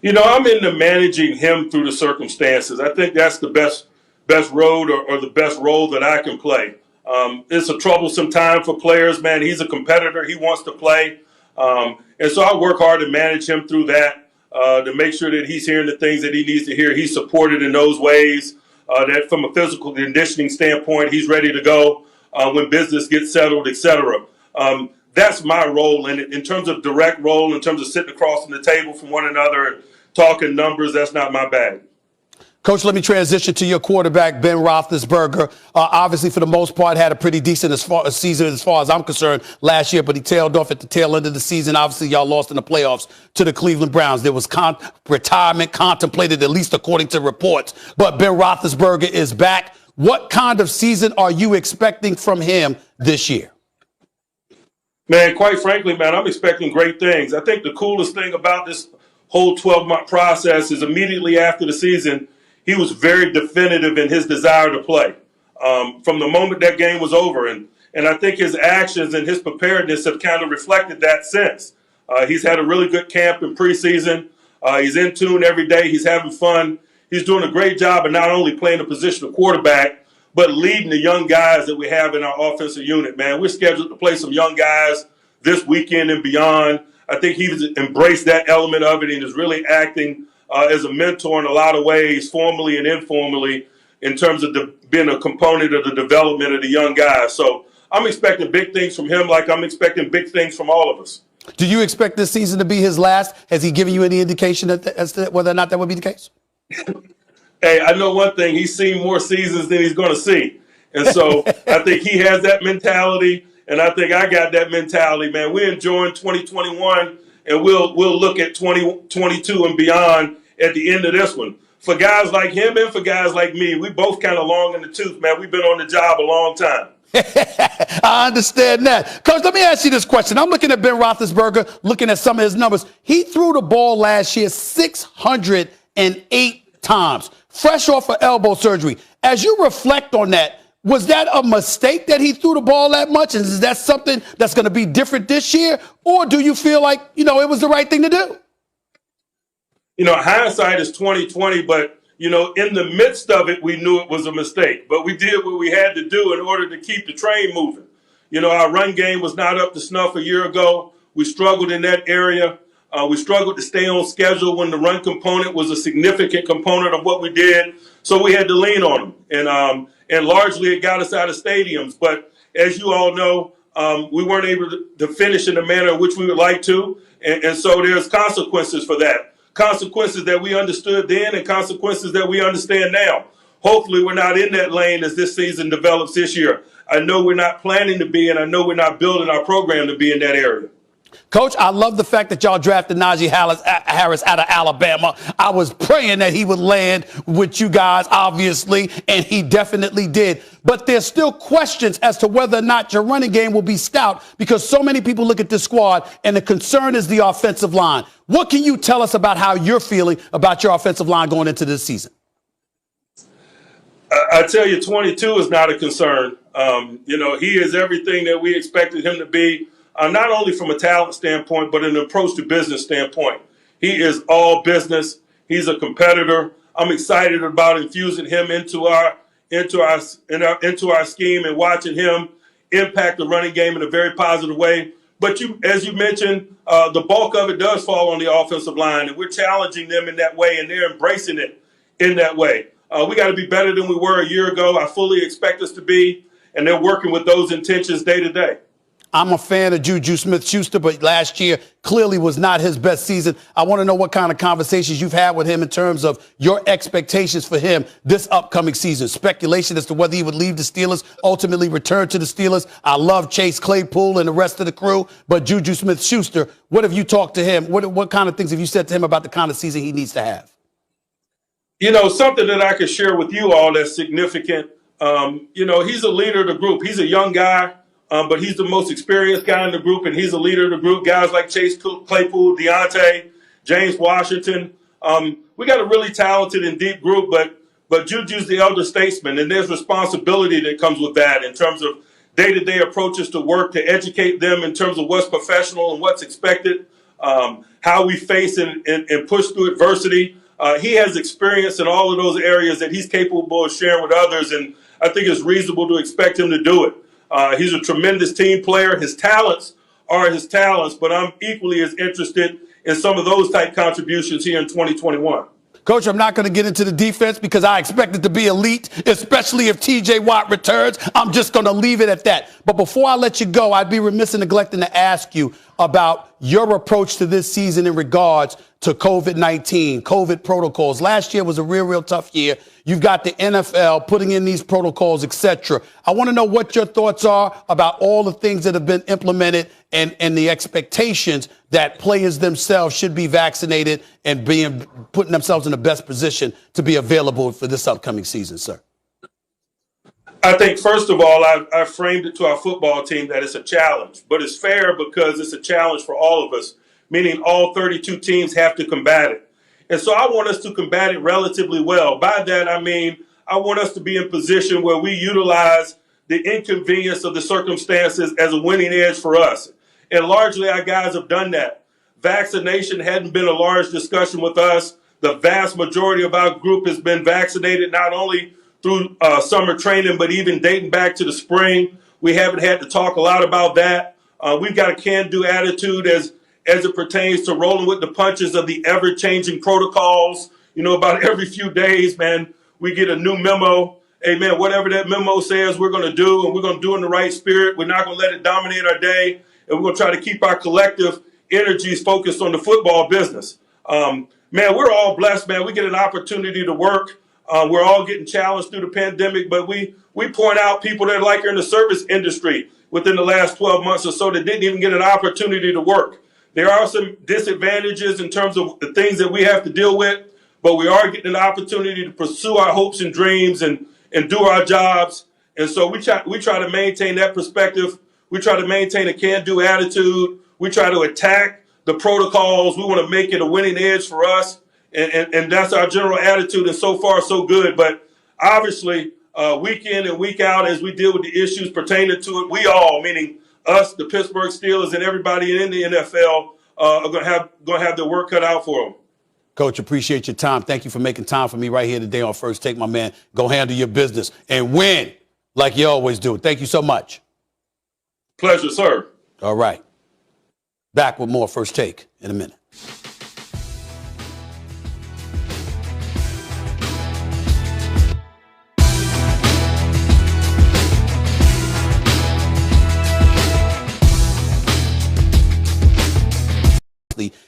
You know, I'm into managing him through the circumstances. I think that's the best road or the best role that I can play. It's a troublesome time for players, man. He's a competitor. He wants to play. And so I work hard to manage him through that, to make sure that he's hearing the things that he needs to hear. He's supported in those ways, that from a physical conditioning standpoint, he's ready to go when business gets settled, et cetera. That's my role in it. In terms of direct role, in terms of sitting across from the table from one another and talking numbers, that's not my bag. Coach, let me transition to your quarterback, Ben Roethlisberger. Obviously, for the most part, had a pretty decent season as far as I'm concerned last year, but he tailed off at the tail end of the season. Obviously, y'all lost in the playoffs to the Cleveland Browns. There was retirement contemplated, at least according to reports. But Ben Roethlisberger is back. What kind of season are you expecting from him this year? Man, quite frankly, man, I'm expecting great things. I think the coolest thing about this whole 12-month process is immediately after the season, he was very definitive in his desire to play from the moment that game was over. And I think his actions and his preparedness have kind of reflected that since. He's had a really good camp in preseason. He's in tune every day. He's having fun. He's doing a great job of not only playing the position of quarterback, but leading the young guys that we have in our offensive unit, man. We're scheduled to play some young guys this weekend and beyond. I think he's embraced that element of it and is really acting as a mentor in a lot of ways, formally and informally, in terms of being a component of the development of the young guys. So I'm expecting big things from him like I'm expecting big things from all of us. Do you expect this season to be his last? Has he given you any indication as to whether or not that would be the case? Hey, I know one thing. He's seen more seasons than he's going to see. And so I think he has that mentality, and I think I got that mentality, man. We're enjoying 2021. And we'll look at 2022 and beyond at the end of this one. For guys like him and for guys like me, we both kind of long in the tooth, man. We've been on the job a long time. I understand that. Coach, let me ask you this question. I'm looking at Ben Roethlisberger, looking at some of his numbers. He threw the ball last year 608 times, fresh off of elbow surgery. As you reflect on that, was that a mistake that he threw the ball that much? And is that something that's going to be different this year? Or do you feel like, it was the right thing to do? Hindsight is 20/20, but in the midst of it, we knew it was a mistake. But we did what we had to do in order to keep the train moving. Our run game was not up to snuff a year ago. We struggled in that area. We struggled to stay on schedule when the run component was a significant component of what we did. So we had to lean on them. And largely it got us out of stadiums. But as you all know, we weren't able to finish in the manner in which we would like to. And so there's consequences for that. Consequences that we understood then and consequences that we understand now. Hopefully we're not in that lane as this season develops this year. I know we're not planning to be, and I know we're not building our program to be in that area. Coach, I love the fact that y'all drafted Najee Harris out of Alabama. I was praying that he would land with you guys, obviously, and he definitely did. But there's still questions as to whether or not your running game will be stout because so many people look at this squad and the concern is the offensive line. What can you tell us about how you're feeling about your offensive line going into this season? I tell you, 22 is not a concern. He is everything that we expected him to be. Not only from a talent standpoint, but an approach to business standpoint. He is all business. He's a competitor. I'm excited about infusing him into our scheme and watching him impact the running game in a very positive way. But as you mentioned, the bulk of it does fall on the offensive line, and we're challenging them in that way, and they're embracing it in that way. We got to be better than we were a year ago. I fully expect us to be, and they're working with those intentions day to day. I'm a fan of Juju Smith-Schuster, but last year clearly was not his best season. I want to know what kind of conversations you've had with him in terms of your expectations for him this upcoming season. Speculation as to whether he would leave the Steelers, ultimately return to the Steelers. I love Chase Claypool and the rest of the crew, but Juju Smith-Schuster, what have you talked to him? What kind of things have you said to him about the kind of season he needs to have? Something that I could share with you all that's significant. He's a leader of the group. He's a young guy. But he's the most experienced guy in the group, and he's a leader of the group. Guys like Chase Claypool, Deontay, James Washington. We got a really talented and deep group, but Juju's the elder statesman, and there's responsibility that comes with that in terms of day-to-day approaches to work, to educate them in terms of what's professional and what's expected, how we face and push through adversity. He has experience in all of those areas that he's capable of sharing with others, and I think it's reasonable to expect him to do it. He's a tremendous team player. His talents are his talents, but I'm equally as interested in some of those type contributions here in 2021. Coach, I'm not going to get into the defense because I expect it to be elite, especially if TJ Watt returns. I'm just going to leave it at that. But before I let you go, I'd be remiss in neglecting to ask you about your approach to this season in regards to COVID-19, COVID protocols. Last year was a real tough year. You've got the NFL putting in these protocols, etc. I want to know what your thoughts are about all the things that have been implemented and the expectations that players themselves should be vaccinated and putting themselves in the best position to be available for this upcoming season, sir. I think, first of all, I framed it to our football team that it's a challenge, but it's fair because it's a challenge for all of us, meaning all 32 teams have to combat it. And so I want us to combat it relatively well. By that, I mean, I want us to be in position where we utilize the inconvenience of the circumstances as a winning edge for us. And largely, our guys have done that. Vaccination hadn't been a large discussion with us. The vast majority of our group has been vaccinated, not only through summer training, but even dating back to the spring. We haven't had to talk a lot about that. We've got a can-do attitude as it pertains to rolling with the punches of the ever-changing protocols. About every few days, man, we get a new memo. Hey, man, whatever that memo says, we're going to do, and we're going to do it in the right spirit. We're not going to let it dominate our day, and we're going to try to keep our collective energies focused on the football business. Man, we're all blessed, man. We get an opportunity to work. We're all getting challenged through the pandemic, but we point out people that are in the service industry within the last 12 months or so that didn't even get an opportunity to work. There are some disadvantages in terms of the things that we have to deal with, but we are getting an opportunity to pursue our hopes and dreams and do our jobs. And so we try to maintain that perspective. We try to maintain a can-do attitude. We try to attack the protocols. We want to make it a winning edge for us. And that's our general attitude. And so far, so good. But obviously, week in and week out, as we deal with the issues pertaining to it, we all, meaning us, the Pittsburgh Steelers, and everybody in the NFL, are going to have their work cut out for them. Coach, appreciate your time. Thank you for making time for me right here today on First Take, my man. Go handle your business and win like you always do. Thank you so much. Pleasure, sir. All right. Back with more First Take in a minute.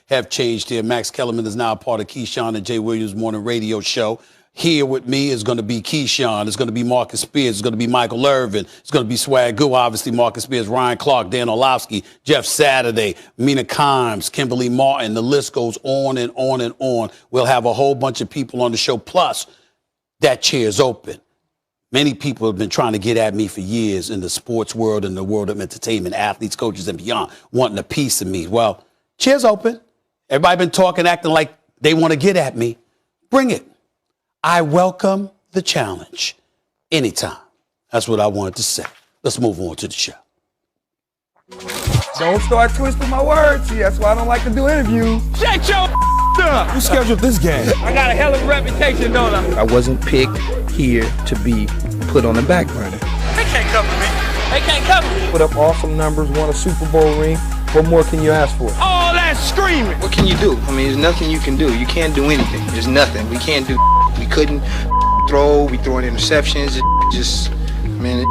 Have changed here. Max Kellerman is now a part of Keyshan and Jay Williams Morning Radio Show. Here with me is going to be Keyshan. It's going to be Marcus Spears. It's going to be Michael Irvin. It's going to be Swagoo, obviously, Marcus Spears, Ryan Clark, Dan Orlovsky, Jeff Saturday, Mina Kimes, Kimberly Martin. The list goes on and on and on. We'll have a whole bunch of people on the show. Plus, that chair's open. Many people have been trying to get at me for years in the sports world and the world of entertainment, athletes, coaches, and beyond, wanting a piece of me. Well, chair's open. Everybody been talking, acting like they want to get at me. Bring it. I welcome the challenge anytime. That's what I wanted to say. Let's move on to the show. Don't start twisting my words. See, that's why I don't like to do interviews. Shut your up. Who scheduled this game? I got a hell of a reputation, don't I? I wasn't picked here to be put on the back burner. They can't cover me. They can't cover me. Put up awesome numbers, won a Super Bowl ring. What more can you ask for? All that screaming. What can you do? I mean, there's nothing you can do. You can't do anything. There's nothing. We can't do. We couldn't throw. We throwing interceptions. Just, man.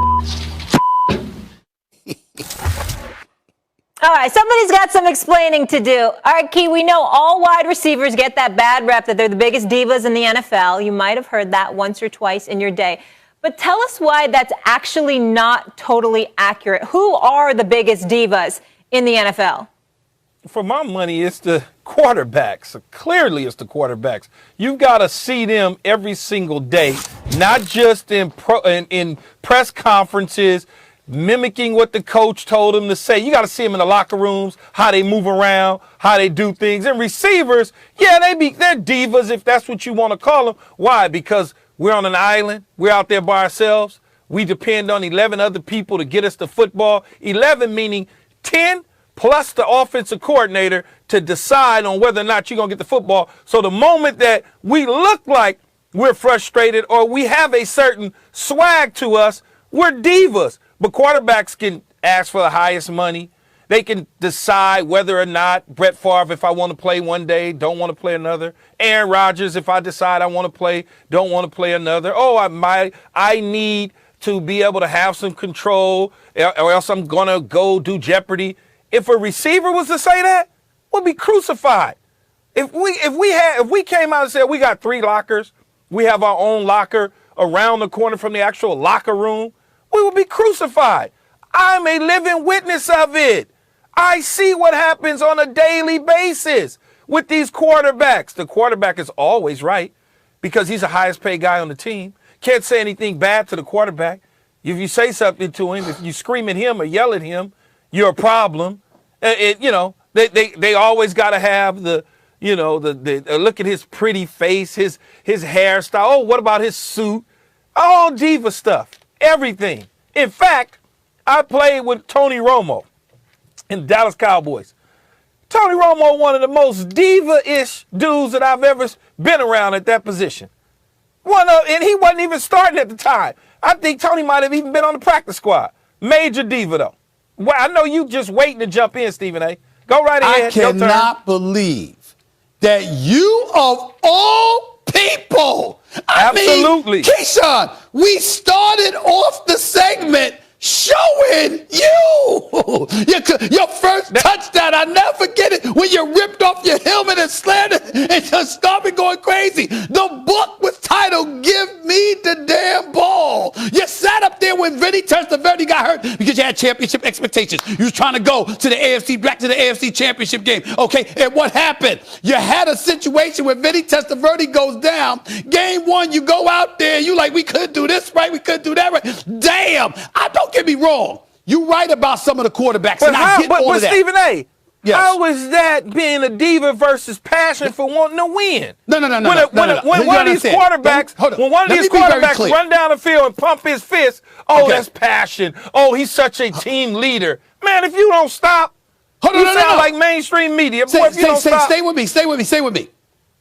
All right, somebody's got some explaining to do. All right, Key, we know all wide receivers get that bad rep that they're the biggest divas in the NFL. You might have heard that once or twice in your day. But tell us why that's actually not totally accurate. Who are the biggest divas in the NFL? For my money, it's the quarterbacks. Clearly, it's the quarterbacks. You've got to see them every single day, not just in press conferences, mimicking what the coach told them to say. You got to see them in the locker rooms, how they move around, how they do things. And receivers, yeah, they're divas if that's what you want to call them. Why? Because we're on an island. We're out there by ourselves. We depend on 11 other people to get us the football. 11 meaning 10 plus the offensive coordinator to decide on whether or not you're going to get the football. So the moment that we look like we're frustrated or we have a certain swag to us, we're divas. But quarterbacks can ask for the highest money. They can decide whether or not Brett Favre, if I want to play one day, don't want to play another. Aaron Rodgers, if I decide I want to play, don't want to play another. Oh, I need to be able to have some control or else I'm going to go do Jeopardy. If a receiver was to say that, we'll be crucified. If we came out and said we got 3 lockers, we have our own locker around the corner from the actual locker room, we will be crucified. I'm a living witness of it. I see what happens on a daily basis with these quarterbacks. The quarterback is always right because he's the highest paid guy on the team. Can't say anything bad to the quarterback. If you say something to him, if you scream at him or yell at him, you're a problem. They always got to have the look at his pretty face, his hairstyle. Oh, what about his suit? All diva stuff, everything. In fact, I played with Tony Romo in the Dallas Cowboys. Tony Romo, one of the most diva-ish dudes that I've ever been around at that position. And he wasn't even starting at the time. I think Tony might have even been on the practice squad. Major diva, though. Well, I know you just waiting to jump in, Stephen A. Go right ahead. I cannot believe that you, of all people, Absolutely. Keyshan, we started off the segment showing you your first touchdown. I'll never forget it when you ripped off your helmet and slammed it and just started going crazy. The book was titled to give me the damn ball. You sat up there when Vinny Testaverde got hurt because you had championship expectations. You was trying to go to the back to the AFC championship game. Okay, and what happened? You had a situation where Vinny Testaverde goes down. Game 1, you go out there, you like, we could do this right, we could do that right. Damn, don't get me wrong. You right about some of the quarterbacks, and I get all of that. Stephen A., yes. How is that being a diva versus passion for wanting to win? No. When one of these quarterbacks run down the field and pump his fist, that's passion. Oh, he's such a team leader. Man, if you don't stop, you sound like mainstream media. Boy, if you don't stop. Stay with me.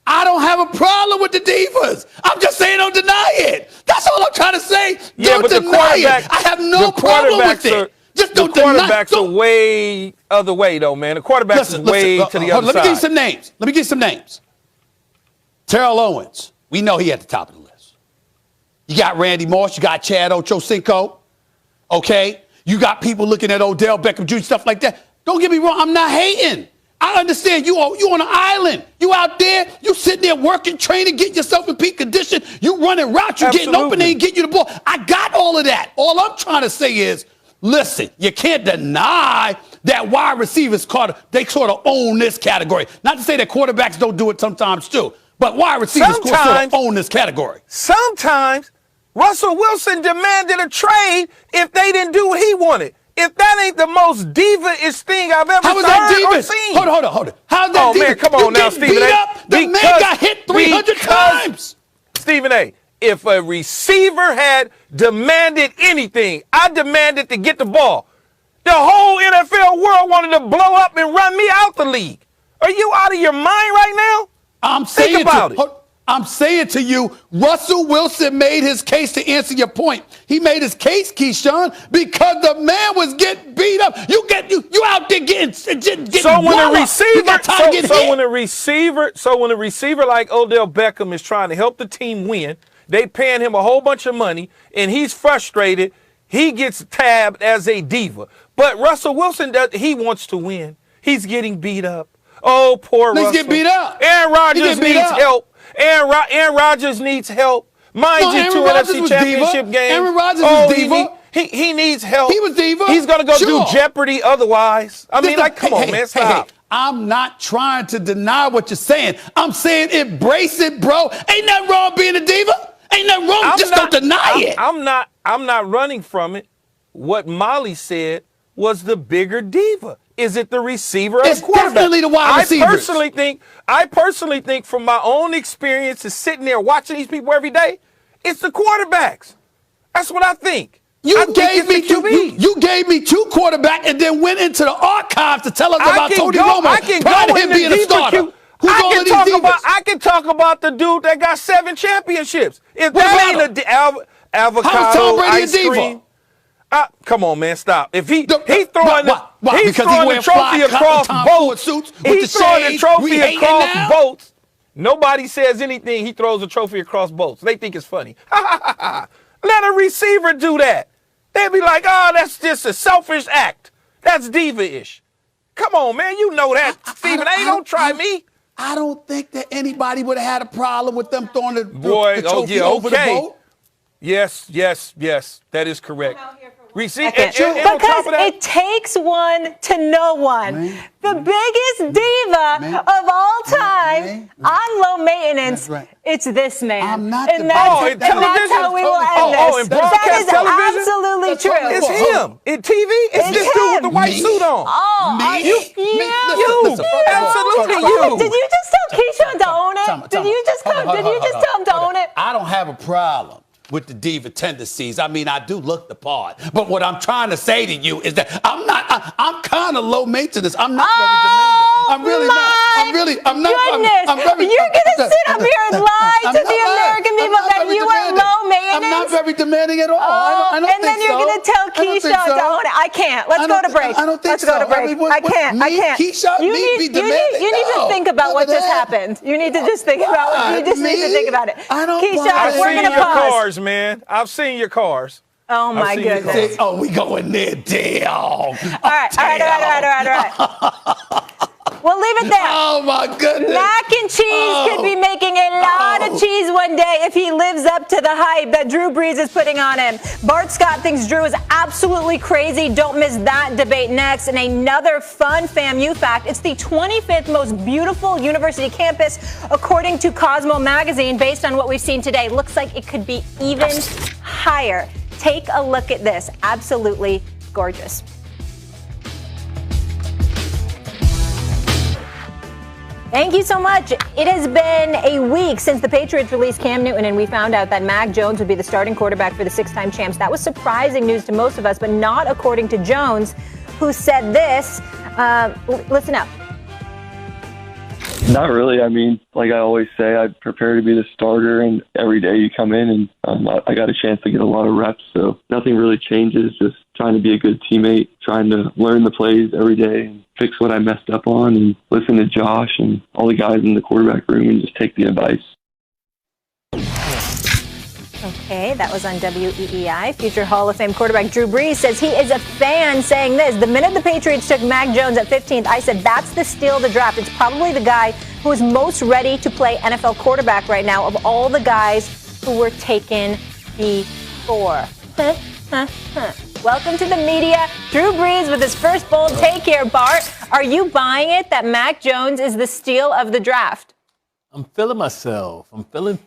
I don't have a problem with the divas. I'm just saying don't deny it. That's all I'm trying to say. Don't deny it. I have no problem with it. Just don't deny it. The quarterbacks are way other way, though, man. The quarterbacks is way to the other side. Let me give you some names. Terrell Owens. We know he at the top of the list. You got Randy Moss. You got Chad Ochocinco. Okay? You got people looking at Odell Beckham Jr., stuff like that. Don't get me wrong. I'm not hating. I understand you on an island. You out there, you sitting there working, training, getting yourself in peak condition. You running routes, you getting open, they ain't getting you the ball. I got all of that. All I'm trying to say is, listen, you can't deny that wide receivers, they sort of own this category. Not to say that quarterbacks don't do it sometimes too, but wide receivers sort of own this category. Sometimes Russell Wilson demanded a trade if they didn't do what he wanted. If that ain't the most diva-ish thing I've ever heard or seen. Hold on. How's that diva? Man, come on now, Stephen A. The man got hit 300 times. Stephen A., if a receiver had demanded anything, I demanded to get the ball. The whole NFL world wanted to blow up and run me out the league. Are you out of your mind right now? Think about it. I'm saying to you, Russell Wilson made his case to answer your point. He made his case, Keyshan, because the man was getting beat up. You out there getting so when a receiver like Odell Beckham is trying to help the team win, they paying him a whole bunch of money, and he's frustrated. He gets tabbed as a diva. But Russell Wilson, he wants to win. He's getting beat up. Oh, poor Russell. He's getting beat up. Aaron Rodgers needs help. Aaron Rodgers needs help. Mind you, 2 NFC championship games. Aaron Rodgers was diva. He needs help. He was diva. He's going to go do Jeopardy otherwise. I mean, come on, man, stop. I'm not trying to deny what you're saying. I'm saying embrace it, bro. Ain't nothing wrong being a diva. Ain't nothing wrong. Just don't deny it. I'm not running from it. What Molly said was the bigger diva. Is it the receiver or the quarterback? It's definitely the wide receivers. I personally think from my own experience of sitting there watching these people every day, it's the quarterbacks. That's what I think. You gave me 2 quarterbacks and then went into the archives to tell us about Tony Romo prior to him being a starter. I can talk about the dude that got 7 championships. If that ain't avocado ice cream. Come on, man, stop. If he's throwing the trophy across boats, he's throwing the trophy across boats. Nobody says anything. He throws a trophy across boats. They think it's funny. Let a receiver do that. They'd be like, oh, that's just a selfish act. That's diva-ish. Come on, man, you know that, Stephen A. Don't try me. I don't think that anybody would have had a problem with them throwing the trophy over the boat. Yes, that is correct. Because it takes one to know one. Man, the biggest diva of all time on low maintenance. Right. It's this man. I'm not and that's how we will end this. In broadcast television? Absolutely true. It's him. In TV, it's this dude with the white suit on. You. Absolutely you. Did you just tell Keyshan to own it? Did you just tell him to own it? I don't have a problem with the diva tendencies. I mean, I do look the part. But what I'm trying to say to you is that I'm kind of low maintenance. I'm not very demanding. I'm really not. I'm not. You're going to sit up here and lie to the American people that you are low maintenance? I'm not very demanding at all. I don't and then you're going to tell Keyshan to own it. I can't. Let's go to break. I don't think so. Let's go to break. I can't. Keyshan, you need to think about what just happened. You need to just think about it. You just need to think about it. Keyshan, we're going to pause. Man, I've seen your cars. Oh my goodness. Oh, we going there, damn. All right. We'll leave it there. Oh, my goodness. Mac and cheese could be making a lot of cheese one day if he lives up to the hype that Drew Brees is putting on him. Bart Scott thinks Drew is absolutely crazy. Don't miss that debate next. And another fun FAMU fact, it's the 25th most beautiful university campus, according to Cosmo magazine, based on what we've seen today. Looks like it could be even higher. Take a look at this. Absolutely gorgeous. Thank you so much. It has been a week since the Patriots released Cam Newton, and we found out that Mac Jones would be the starting quarterback for the six-time champs. That was surprising news to most of us, but not according to Jones, who said this. Listen up. Not really. I mean, like I always say, I prepare to be the starter, and every day you come in and I got a chance to get a lot of reps, so nothing really changes, just trying to be a good teammate, trying to learn the plays every day and fix what I messed up on and listen to Josh and all the guys in the quarterback room and just take the advice. Okay, that was on WEEI. Future Hall of Fame quarterback Drew Brees says he is a fan, saying this: the minute the Patriots took Mac Jones at 15th, I said that's the steal of the draft. It's probably the guy who is most ready to play NFL quarterback right now of all the guys who were taken before. Welcome to the media. Drew Brees with his first bold take here. Bart, are you buying it that Mac Jones is the steal of the draft? I'm feeling myself. I'm feeling.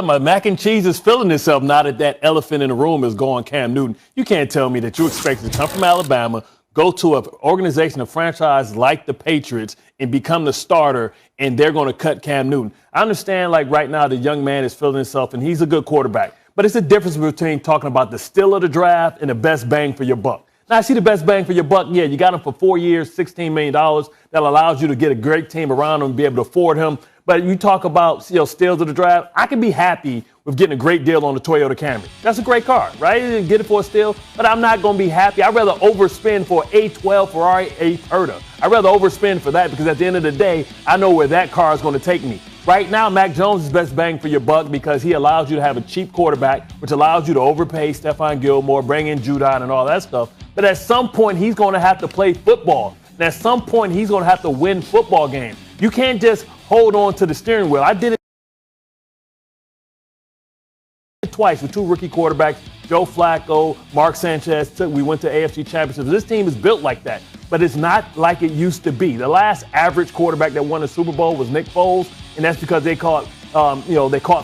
My mac and cheese is feeling itself now that elephant in the room is going Cam Newton. You can't tell me that you expect to come from Alabama, go to an organization, a franchise like the Patriots, and become the starter, and they're going to cut Cam Newton. I understand, like, right now the young man is feeling himself, and he's a good quarterback. But it's a difference between talking about the steal of the draft and the best bang for your buck. Now, I see the best bang for your buck. Yeah, you got him for 4 years, $16 million. That allows you to get a great team around him and be able to afford him. But you talk about, steals of the draft. I can be happy with getting a great deal on the Toyota Camry. That's a great car, right? You didn't get it for a steal, but I'm not going to be happy. I'd rather overspend for A12 Ferrari A-Perda. I'd rather overspend for that because at the end of the day, I know where that car is going to take me. Right now, Mac Jones is best bang for your buck because he allows you to have a cheap quarterback, which allows you to overpay Stephon Gilmore, bring in Judon and all that stuff. But at some point, he's going to have to play football. And at some point, he's going to have to win football games. You can't just hold on to the steering wheel. I did it twice with two rookie quarterbacks, Joe Flacco, Mark Sanchez. We went to AFC Championships. This team is built like that, but it's not like it used to be. The last average quarterback that won a Super Bowl was Nick Foles, and that's because they caught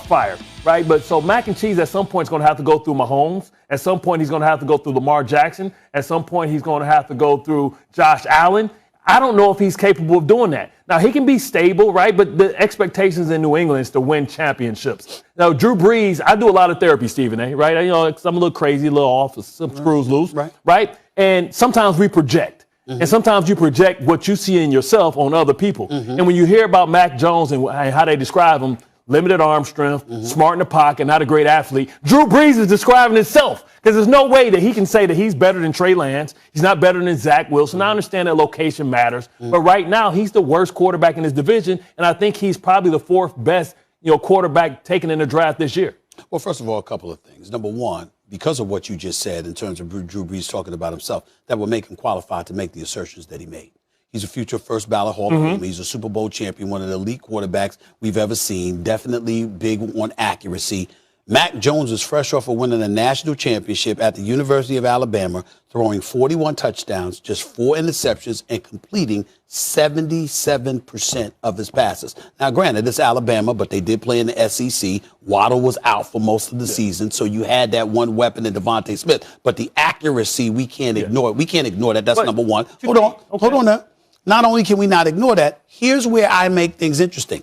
fire, right? But so Mac and Cheese at some point is going to have to go through Mahomes. At some point, he's going to have to go through Lamar Jackson. At some point, he's going to have to go through Josh Allen. I don't know if he's capable of doing that. Now, he can be stable, right? But the expectations in New England is to win championships. Now, Drew Brees, I do a lot of therapy, Stephen A., right? I'm a little crazy, a little off, some screws loose, right? And sometimes we project. And sometimes you project what you see in yourself on other people. And when you hear about Mac Jones and how they describe him, limited arm strength, smart in the pocket, not a great athlete, Drew Brees is describing himself because there's no way that he can say that he's better than Trey Lance. He's not better than Zach Wilson. I understand that location matters, but right now he's the worst quarterback in his division, and I think he's probably the fourth best quarterback taken in the draft this year. Well, first of all, a couple of things. Number one, because of what you just said in terms of Drew Brees talking about himself, that would make him qualified to make the assertions that he made. He's a future first ballot Hall of Fame. He's a Super Bowl champion, one of the elite quarterbacks we've ever seen. Definitely big on accuracy. Mac Jones is fresh off of winning a national championship at the University of Alabama, throwing 41 touchdowns, just 4 interceptions, and completing 77% of his passes. Now, granted, it's Alabama, but they did play in the SEC. Waddle was out for most of the season, so you had that one weapon in Devontae Smith. But the accuracy, we can't ignore it. We can't ignore that. That's number one. Hold on now. Not only can we not ignore that, here's where I make things interesting.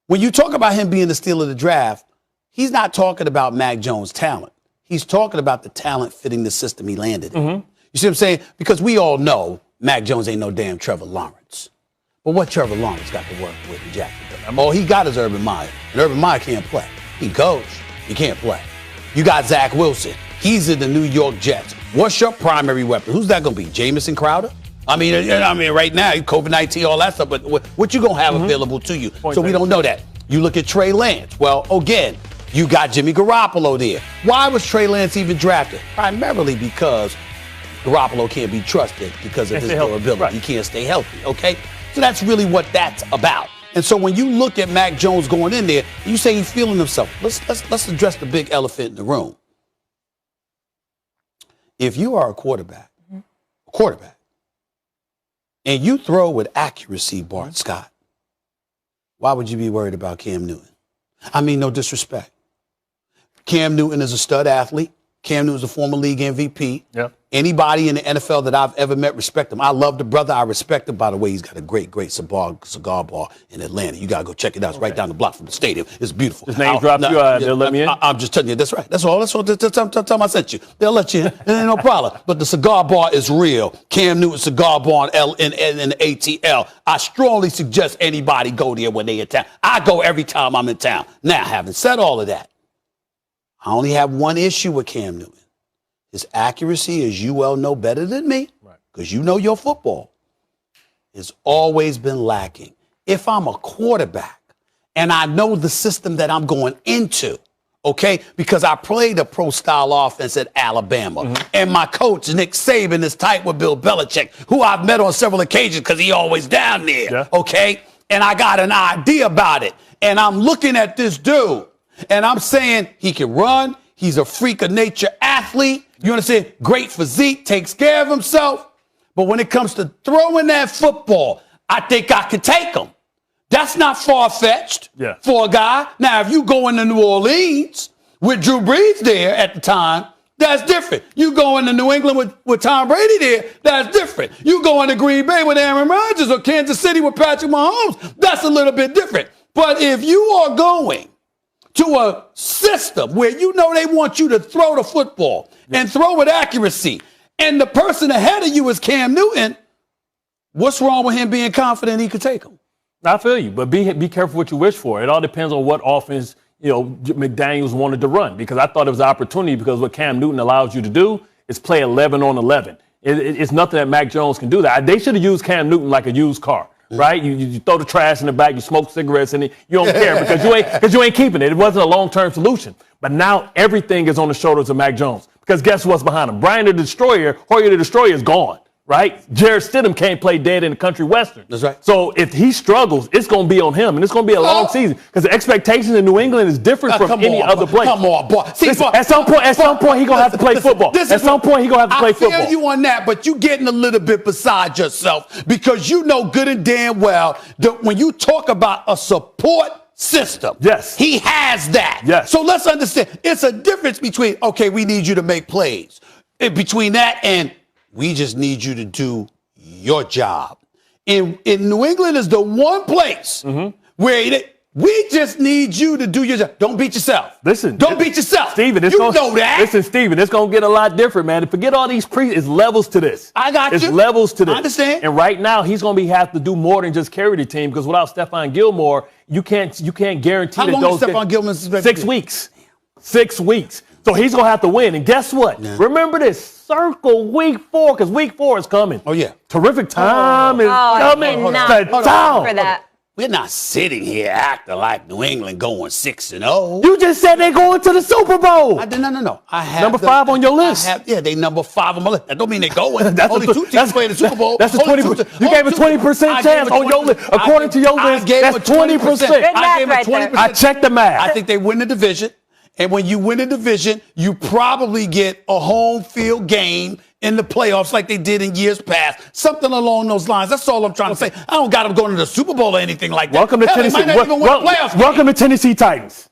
When you talk about him being the steal of the draft, he's not talking about Mac Jones' talent. He's talking about the talent fitting the system he landed in. You see what I'm saying? Because we all know Mac Jones ain't no damn Trevor Lawrence. But what Trevor Lawrence got to work with in Jacksonville? All he got is Urban Meyer. And Urban Meyer can't play. He can coach. He can't play. You got Zach Wilson. He's in the New York Jets. What's your primary weapon? Who's that going to be? Jamison Crowder? I mean, right now, COVID-19, all that stuff, but what you going to have available to you? So we don't know that. You look at Trey Lance. Well, again, you got Jimmy Garoppolo there. Why was Trey Lance even drafted? Primarily because Garoppolo can't be trusted because of his durability. He can't stay healthy, okay? So that's really what that's about. And so when you look at Mac Jones going in there, you say he's feeling himself. Let's address the big elephant in the room. If you are a quarterback, and you throw with accuracy, Bart Scott, why would you be worried about Cam Newton? I mean, no disrespect. Cam Newton is a stud athlete. Cam Newton is a former league MVP. Yep. Anybody in the NFL that I've ever met respect him. I love the brother. I respect him. By the way, he's got a great cigar bar in Atlanta. You got to go check it out. It's right down the block from the stadium. It's beautiful. His name dropped you. They'll let me in? I'm just telling you. That's right. That's all. Tell them I sent you. They'll let you in. Ain't no problem. But the cigar bar is real. Cam Newton Cigar Bar in the ATL. I strongly suggest anybody go there when they in town. I go every time I'm in town. Now, having said all of that, I only have one issue with Cam Newton. His accuracy, as you well know better than me, because you know your football, has always been lacking. If I'm a quarterback and I know the system that I'm going into, okay, because I played a pro-style offense at Alabama, and my coach, Nick Saban, is tight with Bill Belichick, who I've met on several occasions because he always down there, okay, and I got an idea about it, and I'm looking at this dude, and I'm saying he can run, he's a freak of nature athlete, you understand? Great physique, takes care of himself. But when it comes to throwing that football, I think I could take him. That's not far-fetched for a guy. Now, if you go into New Orleans with Drew Brees there at the time, that's different. You go into New England with Tom Brady there, that's different. You go into Green Bay with Aaron Rodgers or Kansas City with Patrick Mahomes, that's a little bit different. But if you are going to a system where you know they want you to throw the football and throw with accuracy, and the person ahead of you is Cam Newton, what's wrong with him being confident he could take him? I feel you, but be careful what you wish for. It all depends on what offense, McDaniels wanted to run, because I thought it was an opportunity, because what Cam Newton allows you to do is play 11 on 11. It's nothing that Mac Jones can do that. They should have used Cam Newton like a used car. Right? You throw the trash in the back, you smoke cigarettes in it, you don't care because you ain't keeping it. It wasn't a long-term solution. But now everything is on the shoulders of Mac Jones, because guess what's behind him? Brian the Destroyer, Hoyer the Destroyer is gone, right? Jared Stidham can't play dead in the country western. That's right. So if he struggles, it's going to be on him, and it's going to be a long season, because the expectations in New England is different from any other place. Come on, boy. See, listen, at some point, he's going to have to play football. At some point, he's going to have to play football. I feel you on that, but you're getting a little bit beside yourself, because you know good and damn well that when you talk about a support system, he has that. Yes. So let's understand, it's a difference between, okay, we need you to make plays. Between that and we just need you to do your job. In New England is the one place where we just need you to do your job. Don't beat yourself. Listen. Don't beat yourself. Steven, know that. Listen, Steven, it's going to get a lot different, man. Forget all these it's levels to this. I got you. It's levels to this. I understand. And right now, he's going to have to do more than just carry the team, because without Stephon Gilmore, you can't guarantee How that long those is Stephon Gilmore? 6 weeks. 6 weeks. So he's going to have to win. And guess what? Yeah. Remember this. Circle week 4, because week 4 is coming. Oh, yeah. Terrific time is coming to town. For that. We're not sitting here acting like New England going 6-0. You just said they're going to the Super Bowl. No. I have number 5 on your list. They number 5 on my list. That don't mean they're going. Only 2 teams playing the Super Bowl. That's a 20%. You gave a 20% chance on your list. According to your list, that's 20%. I gave a 20%. I checked the math. I think they win the division. And when you win a division, you probably get a home field game in the playoffs like they did in years past. Something along those lines. That's all I'm trying to say. I don't got them going to the Super Bowl or anything like that. Welcome to Tennessee. Welcome to Tennessee Titans.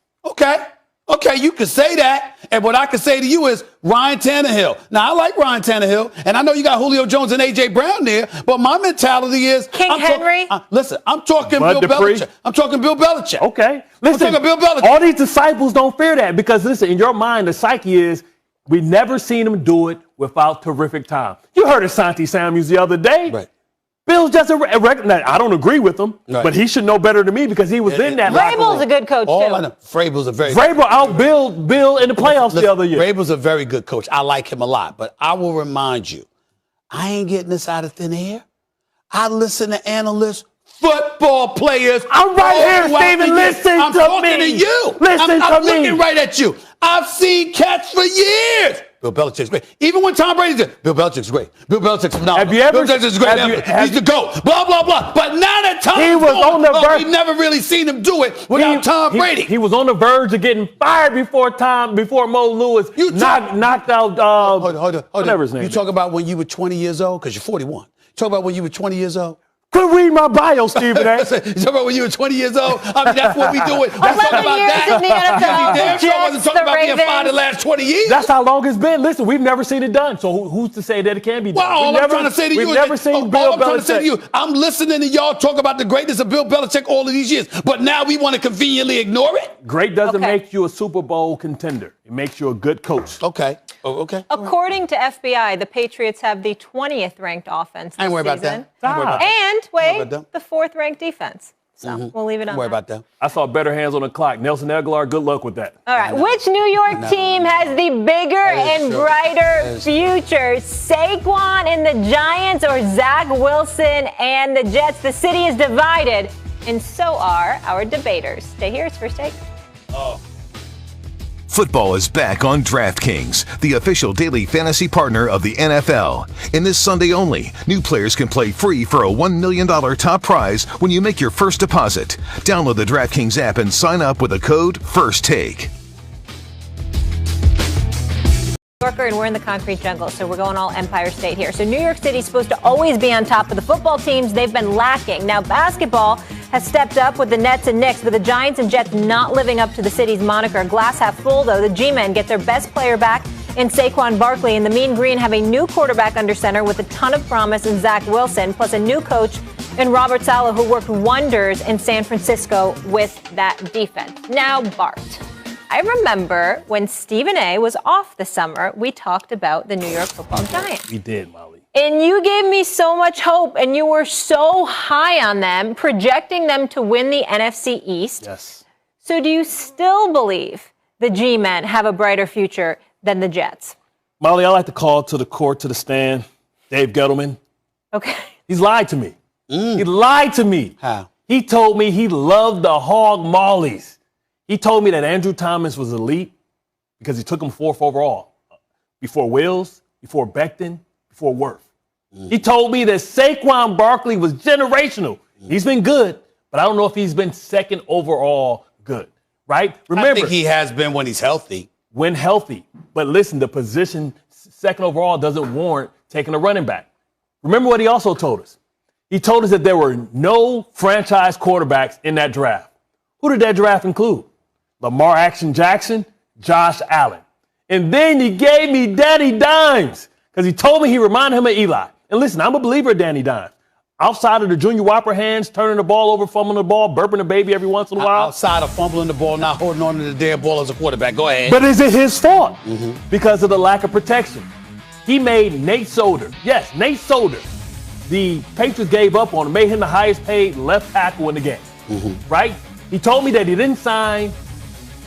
Okay, you can say that. And what I can say to you is Ryan Tannehill. Now, I like Ryan Tannehill, and I know you got Julio Jones and A.J. Brown there, but my mentality is... King Henry? Listen, I'm talking Bill Belichick. I'm talking Bill Belichick. Okay. Listen, I'm talking Bill Belichick. All these disciples don't fear that, because, listen, in your mind, the psyche is, we've never seen him do it without terrific time. You heard Asante Samuels the other day. Right. Bill's just a record. I don't agree with him, but he should know better than me, because he was in that locker room. Vrabel's a good coach, too. I know. Vrabel's a very Vrabel outbilled Bill in the playoffs the other year. Vrabel's a very good coach. I like him a lot. But I will remind you, I ain't getting this out of thin air. I listen to analysts, football players. I'm right here, Steven. Listen to me. I'm talking to you. Listen to me. I'm looking right at you. I've seen cats for years Bill Belichick's great. Even when Tom Brady said, Bill Belichick's great. Bill Belichick's phenomenal. Have you ever? Bill Belichick's great. He's the GOAT. Blah, blah, blah. But now that Tom we never really seen him do it without Tom Brady. He was on the verge of getting fired before Mo Lewis knocked out hold on. whatever his name You is. talk about when you were 20 years old? Because you're 41. Talk about when you were 20 years old? Quit reading my bio, Stephen A. You talk about when you were 20 years old? I mean, that's what we doing. Let's talk 11 about years that. in the NFL, Damn sure wasn't talking about being fired the last 20 years. That's how long it's been. Listen, we've never seen it done. So who's to say that it can be done? Well, all I'm trying to say to you we've never seen Bill Belichick. I'm listening to y'all talk about the greatness of Bill Belichick all of these years, but now we want to conveniently ignore it? Great doesn't make you a Super Bowl contender. It makes you a good coach. Okay. Okay. According to FBI, the Patriots have the 20th ranked offense this I ain't worried about season. that. And, wait, the 4th ranked defense. So we'll leave it on Don't worry about that. I saw better hands on the clock. Nelson Aguilar, good luck with that. All right. Which New York team has the bigger and brighter future? Saquon and the Giants or Zach Wilson and the Jets? The city is divided, and so are our debaters. Stay here. It's First Take. Football is back on DraftKings, the official daily fantasy partner of the NFL. And this Sunday only, new players can play free for a $1 million top prize when you make your first deposit. Download the DraftKings app and sign up with the code FIRSTTAKE. Yorker, and we're in the concrete jungle, so we're going all Empire State here. So New York City's supposed to always be on top of the football teams. They've been lacking. Now basketball has stepped up with the Nets and Knicks, but the Giants and Jets not living up to the city's moniker. Glass half full, though. The G-Men get their best player back in Saquon Barkley, and the Mean Green have a new quarterback under center with a ton of promise in Zach Wilson, plus a new coach in Robert Saleh, who worked wonders in San Francisco with that defense. Now, Bart, I remember when Stephen A. was off this summer, we talked about the New York Football Giants. We did, Molly. And you gave me so much hope, and you were so high on them, projecting them to win the NFC East. Yes. So do you still believe the G-Men have a brighter future than the Jets? Molly, I like to call to the court, to the stand, Dave Gettleman. Okay. He's lied to me. He lied to me. How? He told me he loved the hog mollies. He told me that Andrew Thomas was elite because he took him 4th overall. Before Wills, before Becton, before Worth. He told me that Saquon Barkley was generational. He's been good, but I don't know if he's been 2nd overall good, right? Remember, I think he has been when he's healthy. When healthy. But listen, the position 2nd overall doesn't warrant taking a running back. Remember what he also told us. He told us that there were no franchise quarterbacks in that draft. Who did that draft include? Lamar Action Jackson, Josh Allen. And then he gave me Danny Dimes because he told me he reminded him of Eli. And listen, I'm a believer of Danny Dimes. Outside of the Junior Whopper hands, turning the ball over, fumbling the ball, burping the baby every once in a while. Outside of fumbling the ball, not holding on to the damn ball as a quarterback. Go ahead. But is it his fault? Because of the lack of protection. He made Nate Solder. Yes, Nate Solder. The Patriots gave up on him, made him the highest paid left tackle in the game. Right? He told me that he didn't sign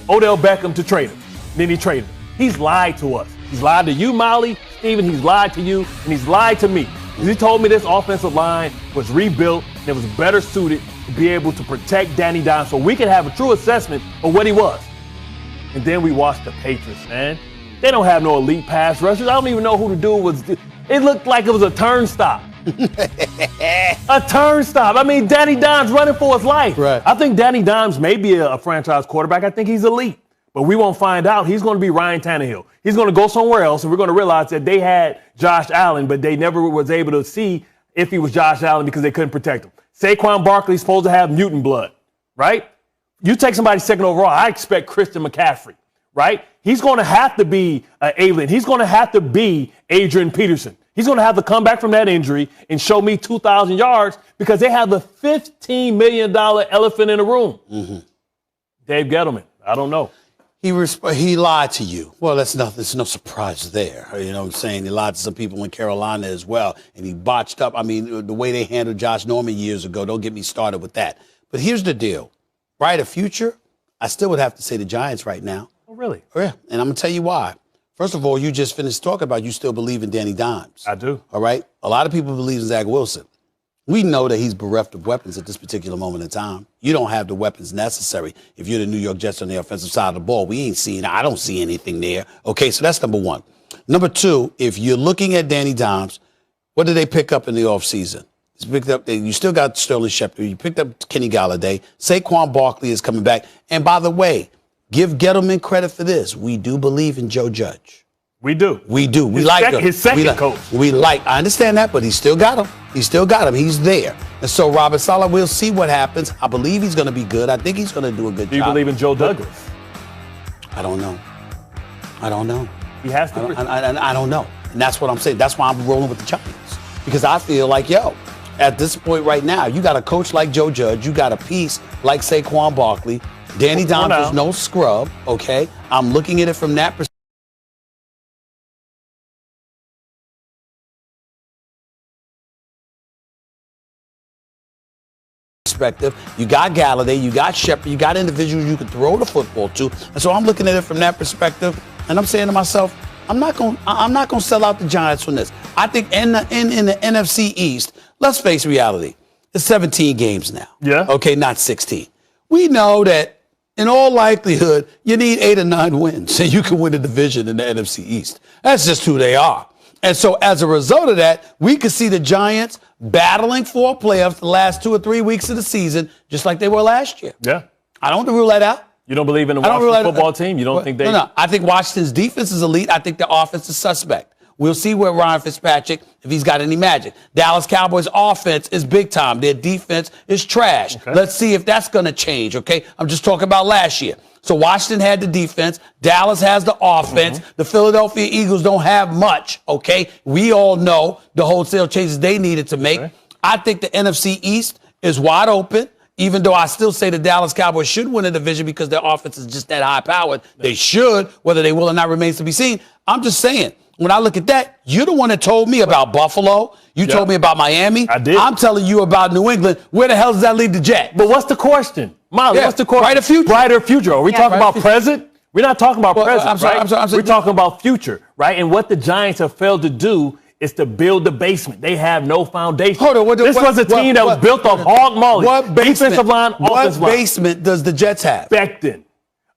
Odell Beckham to trade him. Then he traded him. He's lied to us. He's lied to you, Molly, Steven. He's lied to you, and he's lied to me. He told me this offensive line was rebuilt and it was better suited to be able to protect Danny Dimes so we could have a true assessment of what he was. And then we watched the Patriots, man. They don't have no elite pass rushers. I don't even know who the dude was. It looked like it was a turnstile. A turnstile. I mean, Danny Dimes running for his life. Right. I think Danny Dimes may be a franchise quarterback. I think he's elite. But we won't find out. He's going to be Ryan Tannehill. He's going to go somewhere else, and we're going to realize that they had Josh Allen, but they never was able to see if he was Josh Allen because they couldn't protect him. Saquon Barkley's supposed to have mutant blood, right? You take somebody 2nd overall, I expect Christian McCaffrey, right? He's going to have to be an alien. He's going to have to be Adrian Peterson. He's going to have to come back from that injury and show me 2,000 yards because they have the $15 million elephant in the room. Dave Gettleman, I don't know. He lied to you. Well, there's no surprise there. You know what I'm saying? He lied to some people in Carolina as well, and he botched up. I mean, the way they handled Josh Norman years ago, don't get me started with that. But here's the deal. Brighter future, I still would have to say the Giants right now. Oh, really? Yeah, and I'm going to tell you why. First of all, you just finished talking about you still believe in Danny Dimes. I do. All right? A lot of people believe in Zach Wilson. We know that he's bereft of weapons at this particular moment in time. You don't have the weapons necessary if you're the New York Jets on the offensive side of the ball. We ain't seeing, I don't see anything there. Okay, so that's number one. Number two, if you're looking at Danny Dimes, what did they pick up in the offseason? You still got Sterling Shepard. You picked up Kenny Galladay. Saquon Barkley is coming back. And by the way, give Gettleman credit for this. We do believe in Joe Judge. We do. We do. We like him. His second coach. I understand that, but he still got him. He's there. And so Robert Saleh, we'll see what happens. I believe he's going to be good. I think he's going to do a good job. Do you believe in Joe Douglas? I don't know. He has to. I don't know. And that's what I'm saying. That's why I'm rolling with the Giants. Because I feel like, at this point right now, you got a coach like Joe Judge. You got a piece like Saquon Barkley. Danny Dimes is no scrub, okay? I'm looking at it from that perspective. You got Galladay, you got Shepard, you got individuals you can throw the football to. And so I'm looking at it from that perspective, and I'm saying to myself, I'm not going to sell out the Giants from this. I think in the NFC East, let's face reality. It's 17 games now. Yeah. Okay, not 16. We know that in all likelihood, you need 8 or 9 wins so you can win the division in the NFC East. That's just who they are. And so as a result of that, we could see the Giants battling for playoffs the last 2 or 3 weeks of the season, just like they were last year. Yeah. I don't rule that out. You don't believe in the Washington football team? You don't think they... No. I think Washington's defense is elite. I think the offense is suspect. We'll see where Ryan Fitzpatrick, if he's got any magic. Dallas Cowboys offense is big time. Their defense is trash. Okay. Let's see if that's going to change, okay? I'm just talking about last year. So Washington had the defense. Dallas has the offense. The Philadelphia Eagles don't have much, okay? We all know the wholesale changes they needed to make. I think the NFC East is wide open, even though I still say the Dallas Cowboys should win a division because their offense is just that high-powered. They should. Whether they will or not remains to be seen. I'm just saying, when I look at that, you're the one that told me about Buffalo. You told me about Miami. I did. I'm telling you about New England. Where the hell does that leave the Jets? But what's the question? Molly, what's the question? Brighter future. Brighter future. Are we talking about present? We're not talking about present, I'm sorry, right? We're talking about future, right? And what the Giants have failed to do is to build the basement. They have no foundation. Hold on. This was a team that was built off hog molly. What basement? Defensive line, offensive line. What basement does the Jets have? Becton,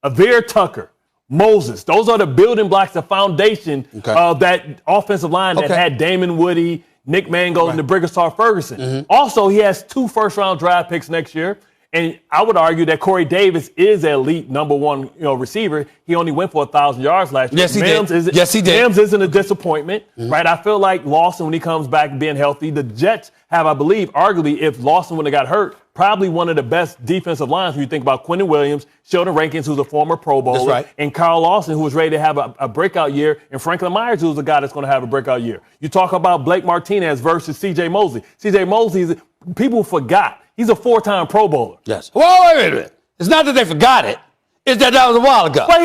Avere Tucker, Moses. Those are the building blocks, the foundation of that offensive line that had Damon Woody, Nick Mangold, and the Brigastar Ferguson. Also, he has 2 first-round draft picks next year. And I would argue that Corey Davis is an elite number 1 receiver. He only went for 1,000 yards last year. Yes, he did. Mims isn't a disappointment, right? I feel like Lawson, when he comes back being healthy, the Jets have, I believe, arguably, if Lawson wouldn't have got hurt, probably one of the best defensive lines when you think about Quentin Williams, Sheldon Rankins, who's a former Pro Bowler, and Carl Lawson, who was ready to have a breakout year, and Franklin Myers, who's a guy that's going to have a breakout year. You talk about Blake Martinez versus C.J. Mosley. C.J. Mosley, people forgot. He's a 4-time Pro Bowler. Yes. Well, wait a minute. It's not that they forgot it. It's that was a while ago. Well,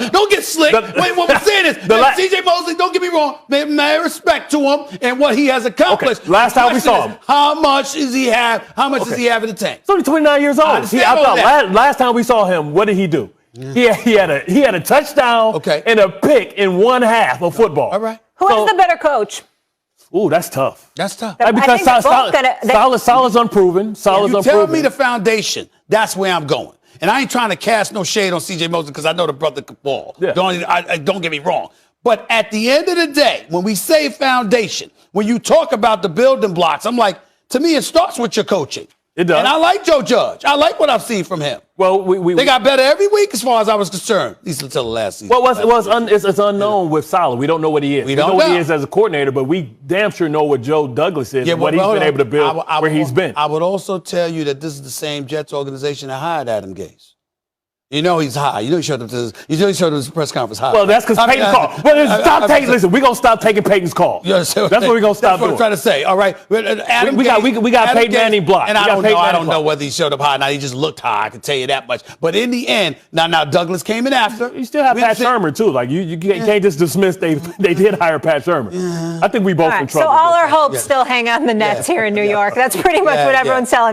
No, don't get slick. Wait, what we're saying is C.J. Mosley, don't get me wrong, man, respect to him and what he has accomplished. Okay. Last time we saw him. How much does he have? How much does he have in the tank? He's only 29 years old. Last time we saw him, what did he do? Yeah. He had a touchdown and a pick in 1 half of football. All right. Who is the better coach? Ooh, that's tough. That's tough. Because Saleh's unproven. You tell me the foundation. That's where I'm going. And I ain't trying to cast no shade on C.J. Mosley because I know the brother could ball. Yeah. Don't get me wrong. But at the end of the day, when we say foundation, when you talk about the building blocks, I'm like, to me, it starts with your coaching. It does. And I like Joe Judge. I like what I've seen from him. Well, they got better every week as far as I was concerned, at least until the last season. Well, it's unknown with Saleh. We don't know what he is. We know what he is as a coordinator, but we damn sure know what Joe Douglas is and what he's been able to build where he's been. I would also tell you that this is the same Jets organization that hired Adam Gase. You know he's high. You know he showed up to his press conference high. Well, that's because Peyton called. Listen, we're going to stop taking Peyton's call. That's what we're going to stop doing. That's what I'm trying to say. All right. Adam we got Peyton Manning blocked. And I don't know whether he showed up high or not. He just looked high. I can tell you that much. But in the end, now Douglas came in after. You still have Pat Shermer, too. Like, you can't just dismiss they did hire Pat Shermer. Yeah. I think we both in trouble. So all our hopes still hang on the Nets here in New York. That's pretty much what everyone's telling